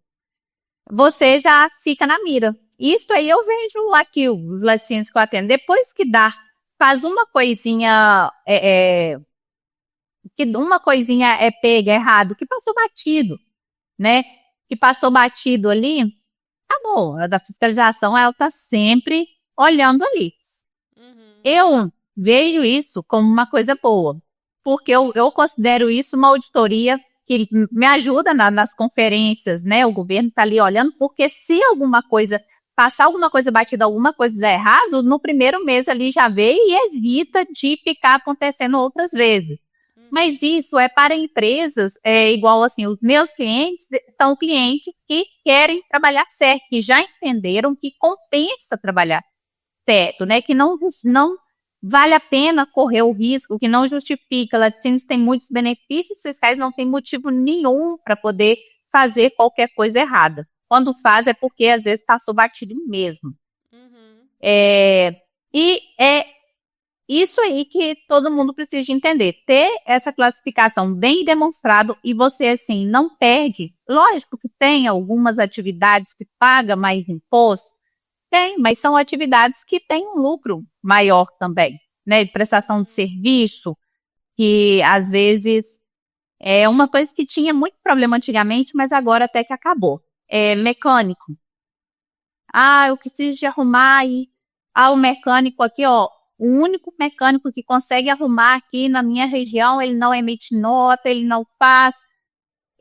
você já fica na mira. Isso aí eu vejo aqui, os laticínios que eu atendo. Depois que faz uma coisinha, que uma coisinha é pega, errado, que passou batido, né? Que passou batido ali, acabou. A da fiscalização, ela tá sempre olhando ali. Uhum. Eu vejo isso como uma coisa boa, porque eu considero isso uma auditoria que me ajuda nas conferências, né? O governo tá ali olhando, porque se passar alguma coisa batida, alguma coisa der errado, no primeiro mês ali já vê e evita de ficar acontecendo outras vezes. Mas isso é para empresas, igual assim, os meus clientes são clientes que querem trabalhar certo, que já entenderam que compensa trabalhar certo, né? Que não vale a pena correr o risco, que não justifica. Laticínios tem muitos benefícios fiscais, não tem motivo nenhum para poder fazer qualquer coisa errada. Quando faz é porque às vezes passou batido mesmo. Uhum. E é isso aí que todo mundo precisa de entender. Ter essa classificação bem demonstrado e você, assim, não perde. Lógico que tem algumas atividades que paga mais imposto. Tem, mas são atividades que têm um lucro maior também, né? De prestação de serviço, que às vezes é uma coisa que tinha muito problema antigamente, mas agora até que acabou. Mecânico. Eu preciso de arrumar aí. O mecânico aqui, ó. O único mecânico que consegue arrumar aqui na minha região, ele não emite nota, ele não faz.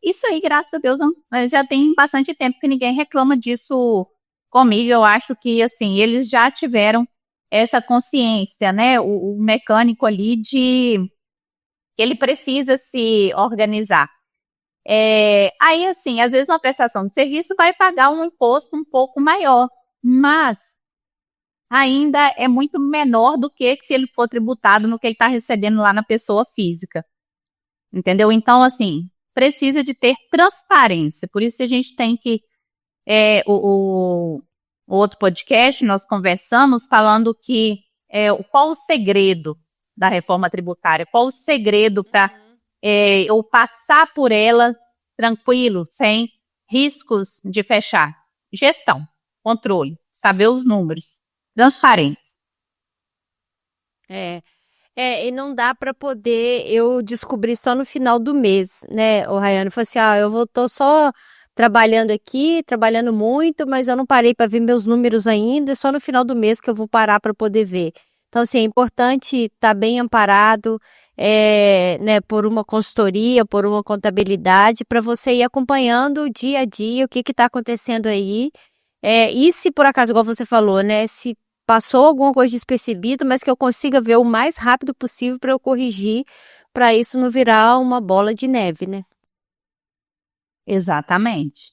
Isso aí, graças a Deus, não, mas já tem bastante tempo que ninguém reclama disso comigo. Eu acho que, assim, eles já tiveram essa consciência, né? O mecânico ali de que ele precisa se organizar. Aí, assim, às vezes uma prestação de serviço vai pagar um imposto um pouco maior, mas ainda é muito menor do que se ele for tributado no que ele está recebendo lá na pessoa física. Entendeu? Então, assim, precisa de ter transparência. Por isso a gente tem que. O outro podcast, nós conversamos falando que qual o segredo da reforma tributária? Qual o segredo para eu passar por ela tranquilo, sem riscos de fechar? Gestão, controle, saber os números, transparência. E não dá para poder eu descobrir só no final do mês, né, o Rayane? Falou assim, tô só trabalhando aqui, trabalhando muito, mas eu não parei para ver meus números ainda, é só no final do mês que eu vou parar para poder ver. Então, assim, é importante estar bem amparado, né, por uma consultoria, por uma contabilidade, para você ir acompanhando dia a dia o que está acontecendo aí. E se por acaso, igual você falou, né, se passou alguma coisa despercebida, mas que eu consiga ver o mais rápido possível para eu corrigir, para isso não virar uma bola de neve, né? Exatamente.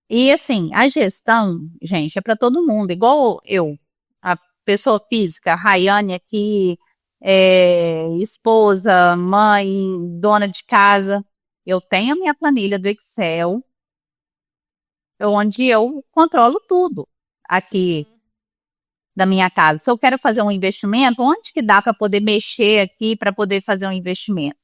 E assim, a gestão, gente, é para todo mundo, igual eu, a pessoa física, a Rayane aqui, esposa, mãe, dona de casa, eu tenho a minha planilha do Excel, onde eu controlo tudo aqui da minha casa. Se eu quero fazer um investimento, onde que dá para poder mexer aqui para poder fazer um investimento?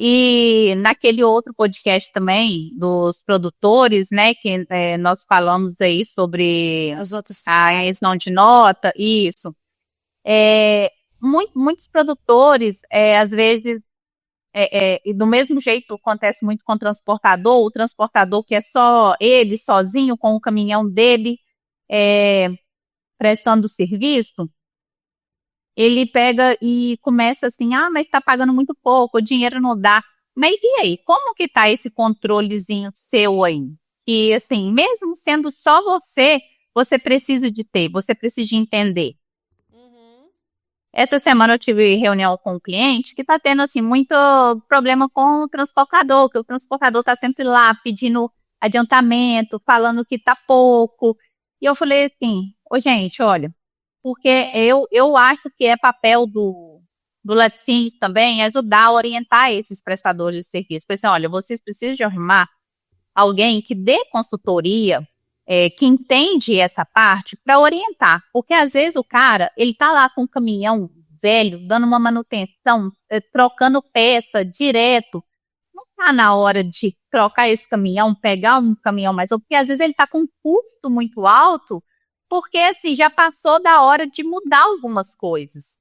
E naquele outro podcast também, dos produtores, né, que nós falamos aí sobre As outras. a emissão de nota, isso. Muitos produtores, às vezes, e do mesmo jeito acontece muito com o transportador que é só ele, sozinho, com o caminhão dele, prestando serviço, ele pega e começa assim, mas tá pagando muito pouco, o dinheiro não dá. Mas e aí, como que tá esse controlezinho seu aí? Que assim, mesmo sendo só você, você precisa de ter, você precisa de entender. Essa semana eu tive reunião com um cliente que tá tendo assim muito problema com o transportador, que o transportador tá sempre lá pedindo adiantamento, falando que tá pouco. E eu falei assim, gente, olha, porque eu acho que é papel do laticínios também ajudar a orientar esses prestadores de serviço. Porque, assim, olha, vocês precisam de arrumar alguém que dê consultoria, que entende essa parte para orientar. Porque às vezes o cara, ele tá lá com um caminhão velho, dando uma manutenção, trocando peça direto. Não tá na hora de trocar esse caminhão, pegar um caminhão mais alto, porque às vezes ele tá com um custo muito alto, porque assim, já passou da hora de mudar algumas coisas.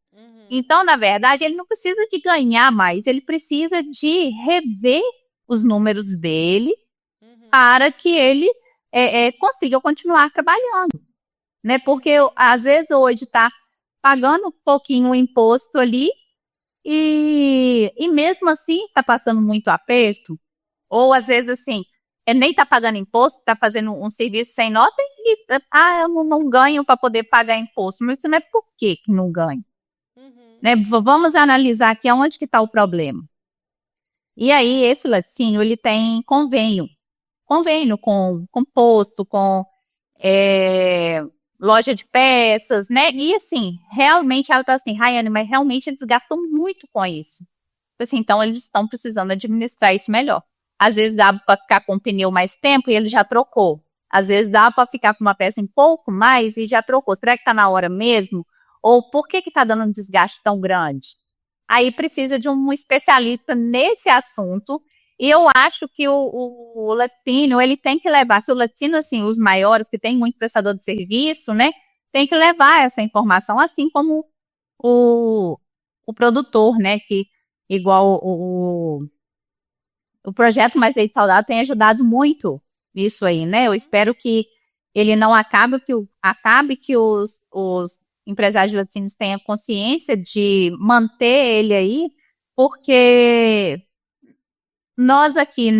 Então, na verdade, ele não precisa de ganhar mais, ele precisa de rever os números dele para que ele consiga continuar trabalhando, né? Porque às vezes hoje está pagando um pouquinho o imposto ali e mesmo assim está passando muito aperto, ou às vezes assim, nem está pagando imposto, está fazendo um serviço sem nota e eu não ganho para poder pagar imposto. Mas isso não é por que não ganha. Né? Vamos analisar aqui onde que está o problema. E aí, esse laticínio, ele tem convênio com posto, com loja de peças, né? E assim, realmente ela tá assim, Rayane, mas realmente eles gastam muito com isso. Assim, então eles estão precisando administrar isso melhor. Às vezes dá para ficar com o pneu mais tempo e ele já trocou. Às vezes dá para ficar com uma peça um pouco mais e já trocou. Será que tá na hora mesmo? Ou por que tá dando um desgaste tão grande? Aí precisa de um especialista nesse assunto. E eu acho que o latino, ele tem que levar, se o latino, assim, os maiores, que tem muito prestador de serviço, né, tem que levar essa informação, assim como o produtor, né, que igual o projeto Mais Leite Saudável tem ajudado muito nisso aí, né, eu espero que ele não acabe, que os empresários de laticínios tenham consciência de manter ele aí, porque nós aqui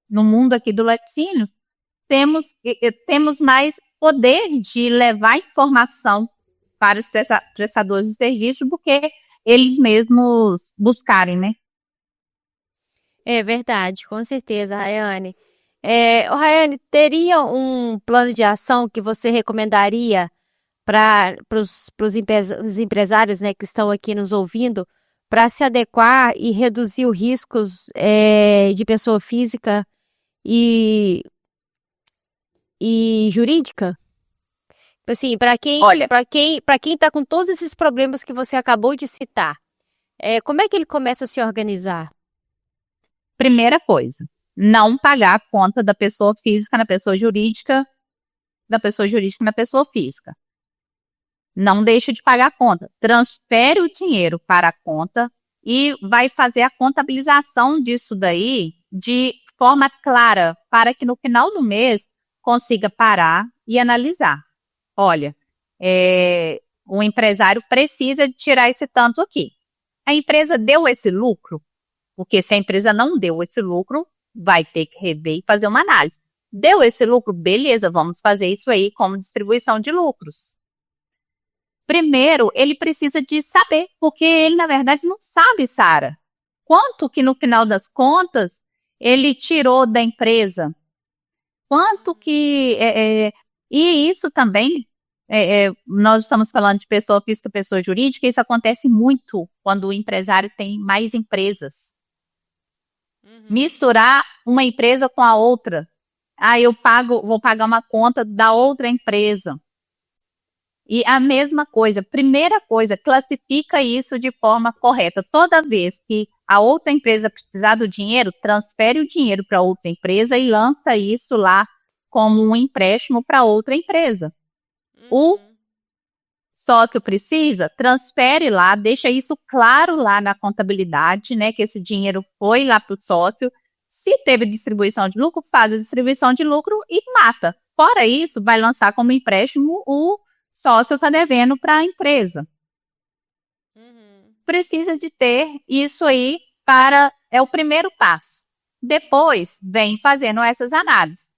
no mundo aqui do laticínios, temos mais poder de levar informação para os prestadores de serviço do que eles mesmos buscarem, né? É verdade, com certeza, Rayane. Rayane, teria um plano de ação que você recomendaria para os empresários, né, que estão aqui nos ouvindo, para se adequar e reduzir os riscos de pessoa física e jurídica? Assim, para quem está com todos esses problemas que você acabou de citar, como é que ele começa a se organizar? Primeira coisa, não pagar a conta da pessoa física na pessoa jurídica, da pessoa jurídica na pessoa física. Não deixe de pagar a conta. Transfere o dinheiro para a conta e vai fazer a contabilização disso daí de forma clara, para que no final do mês consiga parar e analisar. Olha, o empresário precisa de tirar esse tanto aqui. A empresa deu esse lucro? Porque se a empresa não deu esse lucro, vai ter que rever e fazer uma análise. Deu esse lucro? Beleza, vamos fazer isso aí como distribuição de lucros. Primeiro, ele precisa de saber, porque ele, na verdade, não sabe, Sara, quanto que no final das contas ele tirou da empresa. Quanto que... e isso também, nós estamos falando de pessoa física, pessoa jurídica, isso acontece muito quando o empresário tem mais empresas. Misturar uma empresa com a outra. Eu vou pagar uma conta da outra empresa. E a mesma coisa, primeira coisa, classifica isso de forma correta. Toda vez que a outra empresa precisar do dinheiro, transfere o dinheiro para outra empresa e lança isso lá como um empréstimo para outra empresa. O sócio precisa, transfere lá, deixa isso claro lá na contabilidade, né, que esse dinheiro foi lá para o sócio. Se teve distribuição de lucro, faz a distribuição de lucro e mata. Fora isso, vai lançar como empréstimo o sócio está devendo para a empresa. Precisa de ter isso aí é o primeiro passo. Depois, vem fazendo essas análises.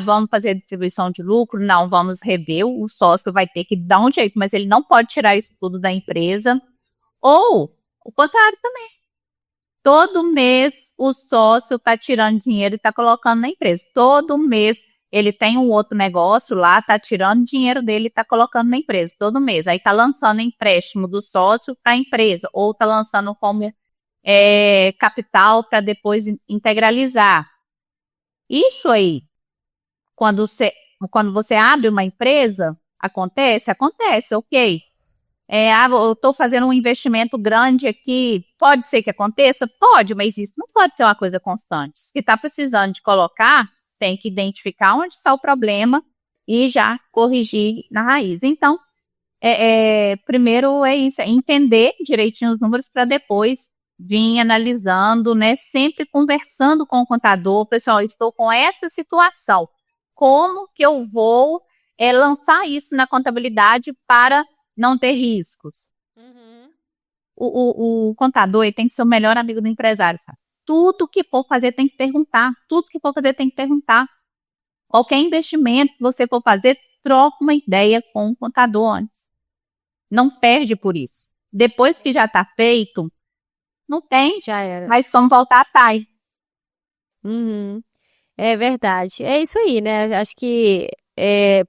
Vamos fazer distribuição de lucro? Não, vamos rever. O sócio vai ter que dar um jeito, mas ele não pode tirar isso tudo da empresa. Ou, o contrário também. Todo mês, o sócio está tirando dinheiro e está colocando na empresa. Todo mês, ele tem um outro negócio lá, está tirando dinheiro dele e está colocando na empresa, todo mês. Aí está lançando empréstimo do sócio para a empresa, ou está lançando como capital para depois integralizar. Isso aí, quando você abre uma empresa, acontece, ok. Eu estou fazendo um investimento grande aqui, pode ser que aconteça? Pode, mas isso não pode ser uma coisa constante. Se está precisando de colocar, tem que identificar onde está o problema e já corrigir na raiz. Então, primeiro é isso, entender direitinho os números para depois vir analisando, né? Sempre conversando com o contador. Pessoal, estou com essa situação. Como que eu vou lançar isso na contabilidade para não ter riscos? O contador tem que ser o melhor amigo do empresário, sabe? Tudo que for fazer tem que perguntar. Qualquer investimento que você for fazer, troca uma ideia com o contador antes. Não perde por isso. Depois que já está feito, não tem, já era. Mas como voltar atrás. É verdade. É isso aí, né? Acho que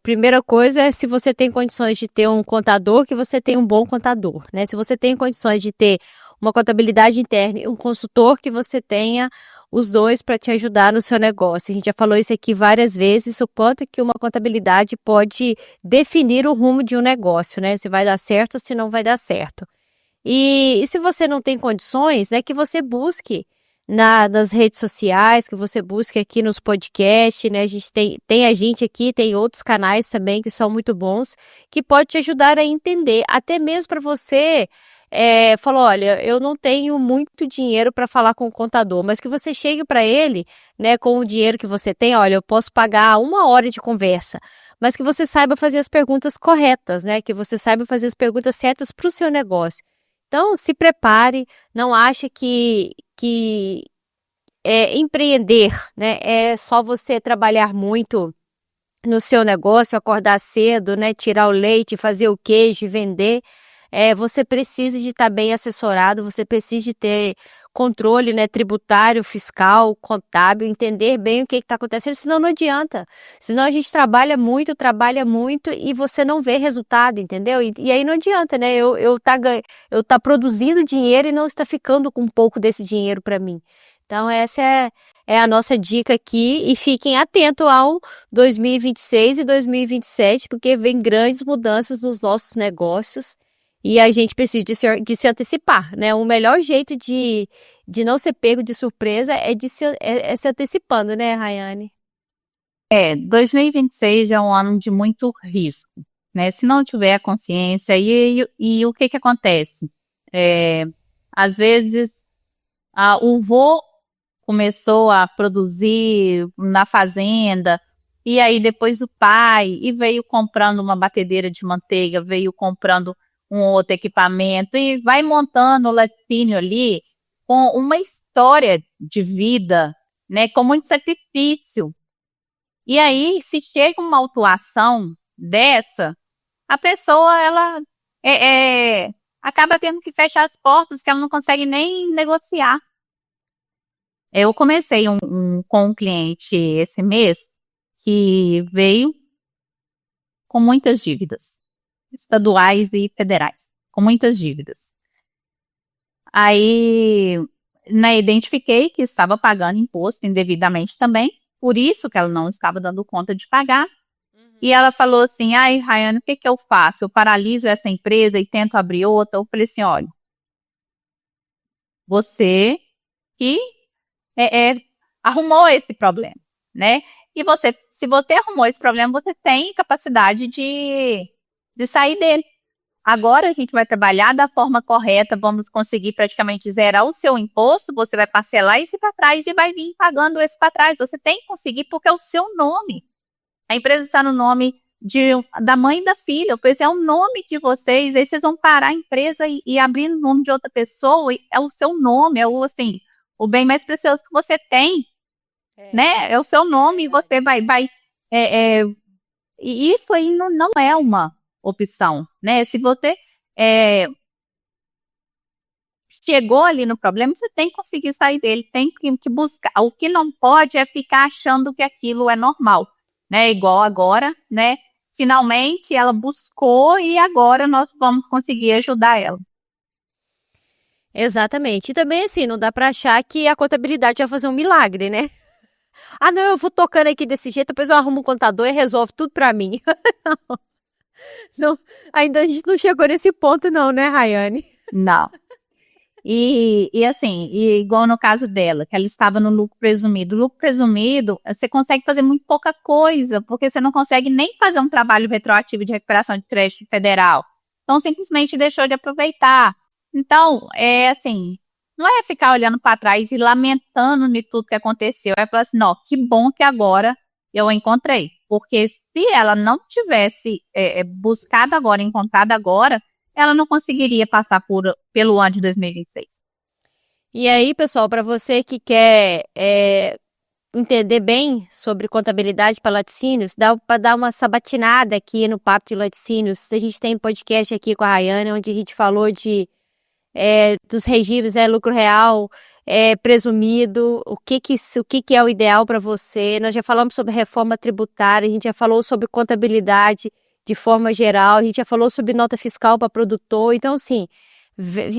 primeira coisa é, se você tem condições de ter um contador, que você tenha um bom contador, né? Se você tem condições de ter uma contabilidade interna e um consultor, que você tenha os dois para te ajudar no seu negócio. A gente já falou isso aqui várias vezes, o quanto que uma contabilidade pode definir o rumo de um negócio, né? Se vai dar certo ou se não vai dar certo. E se você não tem condições, é que você busque nas redes sociais, que você busque aqui nos podcasts, né? A gente tem a gente aqui, tem outros canais também que são muito bons, que pode te ajudar a entender, até mesmo para você falar, olha, eu não tenho muito dinheiro para falar com o contador, mas que você chegue para ele, né, com o dinheiro que você tem, olha, eu posso pagar 1 hora de conversa, mas que você saiba fazer as perguntas corretas, né? Que você saiba fazer as perguntas certas para o seu negócio. Então, se prepare, não ache que empreender, né? É só você trabalhar muito no seu negócio, acordar cedo, né? Tirar o leite, fazer o queijo, vender. Você precisa de estar bem assessorado, você precisa de ter controle, né, tributário, fiscal, contábil, entender bem o que está acontecendo, senão não adianta. Senão a gente trabalha muito e você não vê resultado, entendeu? E aí não adianta, né? Eu tá produzindo dinheiro e não está ficando com um pouco desse dinheiro para mim. Então essa é a nossa dica aqui e fiquem atentos ao 2026 e 2027, porque vem grandes mudanças nos nossos negócios. E a gente precisa de se antecipar, né? O melhor jeito de não ser pego de surpresa é se antecipando, né, Rayane? 2026 é um ano de muito risco, né? Se não tiver a consciência, e o que que acontece? Às vezes, o vô começou a produzir na fazenda, e aí depois o pai, e veio comprando uma batedeira de manteiga, veio comprando um outro equipamento, e vai montando o laticínio ali com uma história de vida, né, com muito sacrifício. E aí, se chega uma autuação dessa, a pessoa, ela acaba tendo que fechar as portas, que ela não consegue nem negociar. Eu comecei com um cliente esse mês que veio com muitas dívidas, estaduais e federais, com muitas dívidas. Aí, né, identifiquei que estava pagando imposto indevidamente também, por isso que ela não estava dando conta de pagar. E ela falou assim, ai, Rayane, o que que eu faço? Eu paraliso essa empresa e tento abrir outra? Eu falei assim, olha, você que arrumou esse problema, né? E se você arrumou esse problema, você tem capacidade de sair dele. Agora a gente vai trabalhar da forma correta, vamos conseguir praticamente zerar o seu imposto, você vai parcelar esse para trás e vai vir pagando esse para trás. Você tem que conseguir porque é o seu nome. A empresa está no nome da mãe e da filha, pois é o nome de vocês, aí vocês vão parar a empresa e abrir no nome de outra pessoa, e é o seu nome, o bem mais precioso que você tem, né? É o seu nome e você vai e isso aí não é uma opção, né? Se você chegou ali no problema, você tem que conseguir sair dele, tem que buscar. O que não pode é ficar achando que aquilo é normal, né? Igual agora, né? Finalmente ela buscou e agora nós vamos conseguir ajudar ela. Exatamente. E também, assim, não dá para achar que a contabilidade vai fazer um milagre, né? Ah, não, eu vou tocando aqui desse jeito, depois eu arrumo um contador e resolve tudo para mim. Não, ainda a gente não chegou nesse ponto não, né, Rayane? Não. E assim, igual no caso dela, que ela estava no lucro presumido. O lucro presumido, você consegue fazer muito pouca coisa, porque você não consegue nem fazer um trabalho retroativo de recuperação de crédito federal. Então, simplesmente deixou de aproveitar. Então, assim, não é ficar olhando para trás e lamentando de tudo que aconteceu. É falar assim, não, que bom que agora eu encontrei. Porque se ela não tivesse buscado agora, encontrado agora, ela não conseguiria passar pelo ano de 2026. E aí, pessoal, para você que quer entender bem sobre contabilidade para laticínios, dá para dar uma sabatinada aqui no Papo de Laticínios. A gente tem podcast aqui com a Rayane, onde a gente falou dos regimes, lucro real, presumido, o que é o ideal para você. Nós já falamos sobre reforma tributária, a gente já falou sobre contabilidade de forma geral, a gente já falou sobre nota fiscal para produtor. Então, assim,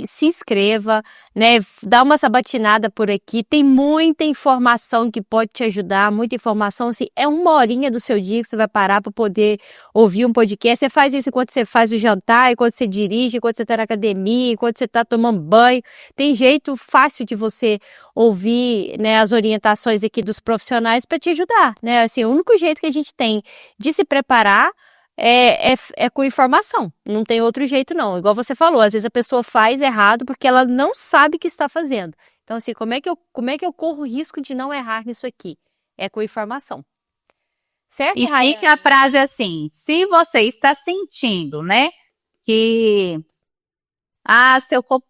se inscreva, né? Dá uma sabatinada por aqui. Tem muita informação que pode te ajudar, muita informação. Assim, é 1 horinha do seu dia que você vai parar para poder ouvir um podcast. Você faz isso enquanto você faz o jantar, enquanto você dirige, enquanto você está na academia, enquanto você está tomando banho. Tem jeito fácil de você ouvir, né, as orientações aqui dos profissionais para te ajudar, né? Assim, o único jeito que a gente tem de se preparar é com informação, não tem outro jeito não. Igual você falou, às vezes a pessoa faz errado porque ela não sabe o que está fazendo. Então, assim, como é que eu corro o risco de não errar nisso aqui? É com informação. Certo? E fica a frase assim, se você está sentindo, né, que seu corpo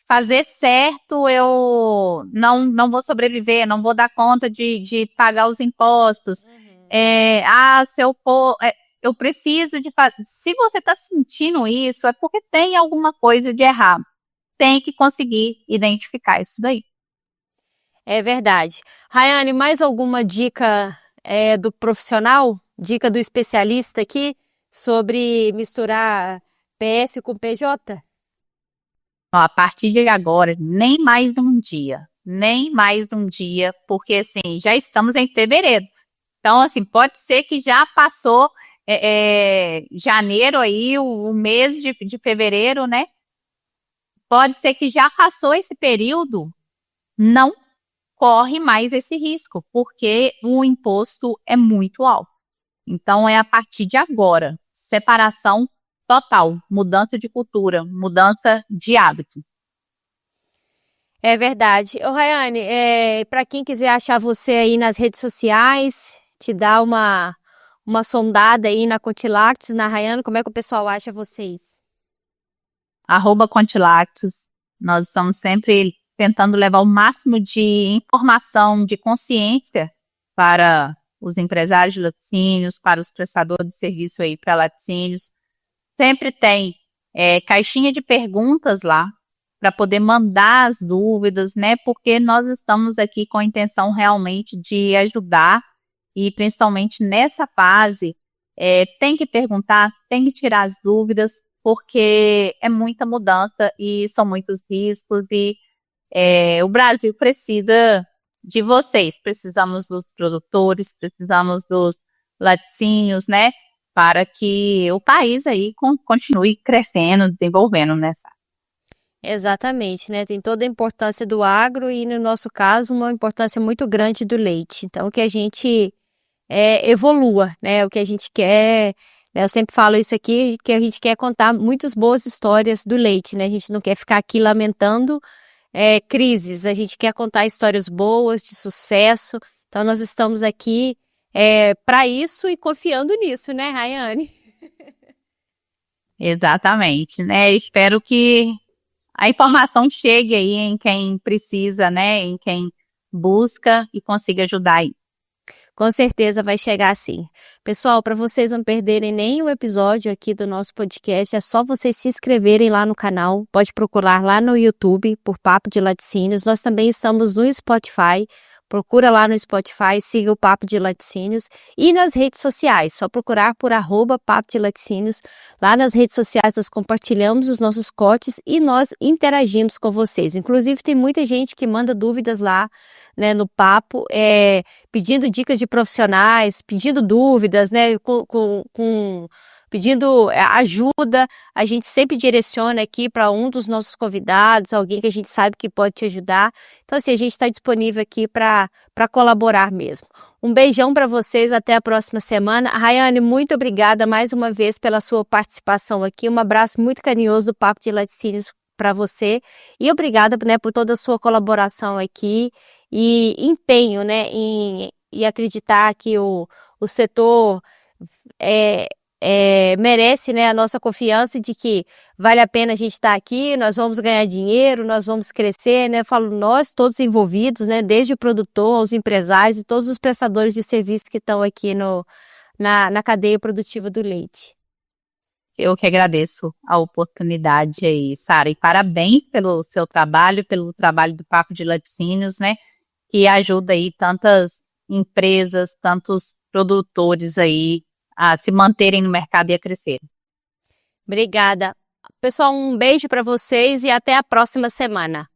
fazer certo, eu não vou sobreviver, não vou dar conta de pagar os impostos. Se eu for, eu preciso de fazer. Se você está sentindo isso, é porque tem alguma coisa de errado. Tem que conseguir identificar isso daí. É verdade. Rayane, mais alguma dica do profissional? Dica do especialista aqui sobre misturar PF com PJ? Ó, a partir de agora, nem mais de um dia. Nem mais de um dia, porque assim, já estamos em fevereiro. Então, assim, pode ser que já passou janeiro aí, o mês de fevereiro, né? Pode ser que já passou esse período, não corre mais esse risco, porque o imposto é muito alto. Então, é a partir de agora, separação total, mudança de cultura, mudança de hábito. É verdade. Ô, Rayane, para quem quiser achar você aí nas redes sociais, te dar uma sondada aí na Contilactus, na Rayane, como é que o pessoal acha vocês? @Contilactus. Nós estamos sempre tentando levar o máximo de informação, de consciência para os empresários de laticínios, para os prestadores de serviço aí para laticínios. Sempre tem caixinha de perguntas lá para poder mandar as dúvidas, né? Porque nós estamos aqui com a intenção realmente de ajudar e principalmente nessa fase tem que perguntar, tem que tirar as dúvidas, porque é muita mudança e são muitos riscos e o Brasil precisa de vocês. Precisamos dos produtores, precisamos dos laticínios, né? Para que o país aí continue crescendo, desenvolvendo nessa. Exatamente, né? Tem toda a importância do agro e, no nosso caso, uma importância muito grande do leite. Então, que a gente evolua, né? O que a gente quer, né? Eu sempre falo isso aqui, que a gente quer contar muitas boas histórias do leite, né? A gente não quer ficar aqui lamentando crises, a gente quer contar histórias boas, de sucesso. Então, nós estamos aqui para isso e confiando nisso, né, Rayane? Exatamente, né? Espero que a informação chegue aí em quem precisa, né? Em quem busca e consiga ajudar aí. Com certeza vai chegar sim. Pessoal, para vocês não perderem nenhum episódio aqui do nosso podcast, é só vocês se inscreverem lá no canal. Pode procurar lá no YouTube por Papo de Laticínios. Nós também estamos no Spotify. Procura lá no Spotify, siga o Papo de Laticínios e nas redes sociais, só procurar por @Papo de Laticínios. Lá nas redes sociais nós compartilhamos os nossos cortes e nós interagimos com vocês. Inclusive tem muita gente que manda dúvidas lá, né, no papo, pedindo dicas de profissionais, pedindo dúvidas, né, pedindo ajuda. A gente sempre direciona aqui para um dos nossos convidados, alguém que a gente sabe que pode te ajudar. Então, assim, a gente está disponível aqui para colaborar mesmo. Um beijão para vocês, até a próxima semana. Rayane, muito obrigada mais uma vez pela sua participação aqui. Um abraço muito carinhoso do Papo de Laticínios para você e obrigada, né, por toda a sua colaboração aqui e empenho, né, em acreditar que o setor merece, né, a nossa confiança de que vale a pena a gente estar aqui, nós vamos ganhar dinheiro, nós vamos crescer, né, falo nós todos envolvidos, né, desde o produtor aos empresários e todos os prestadores de serviço que estão aqui na cadeia produtiva do leite. Eu que agradeço a oportunidade aí, Sara, e parabéns pelo seu trabalho, pelo trabalho do Papo de Laticínios, né, que ajuda aí tantas empresas, tantos produtores aí a se manterem no mercado e a crescer. Obrigada. Pessoal, um beijo para vocês e até a próxima semana.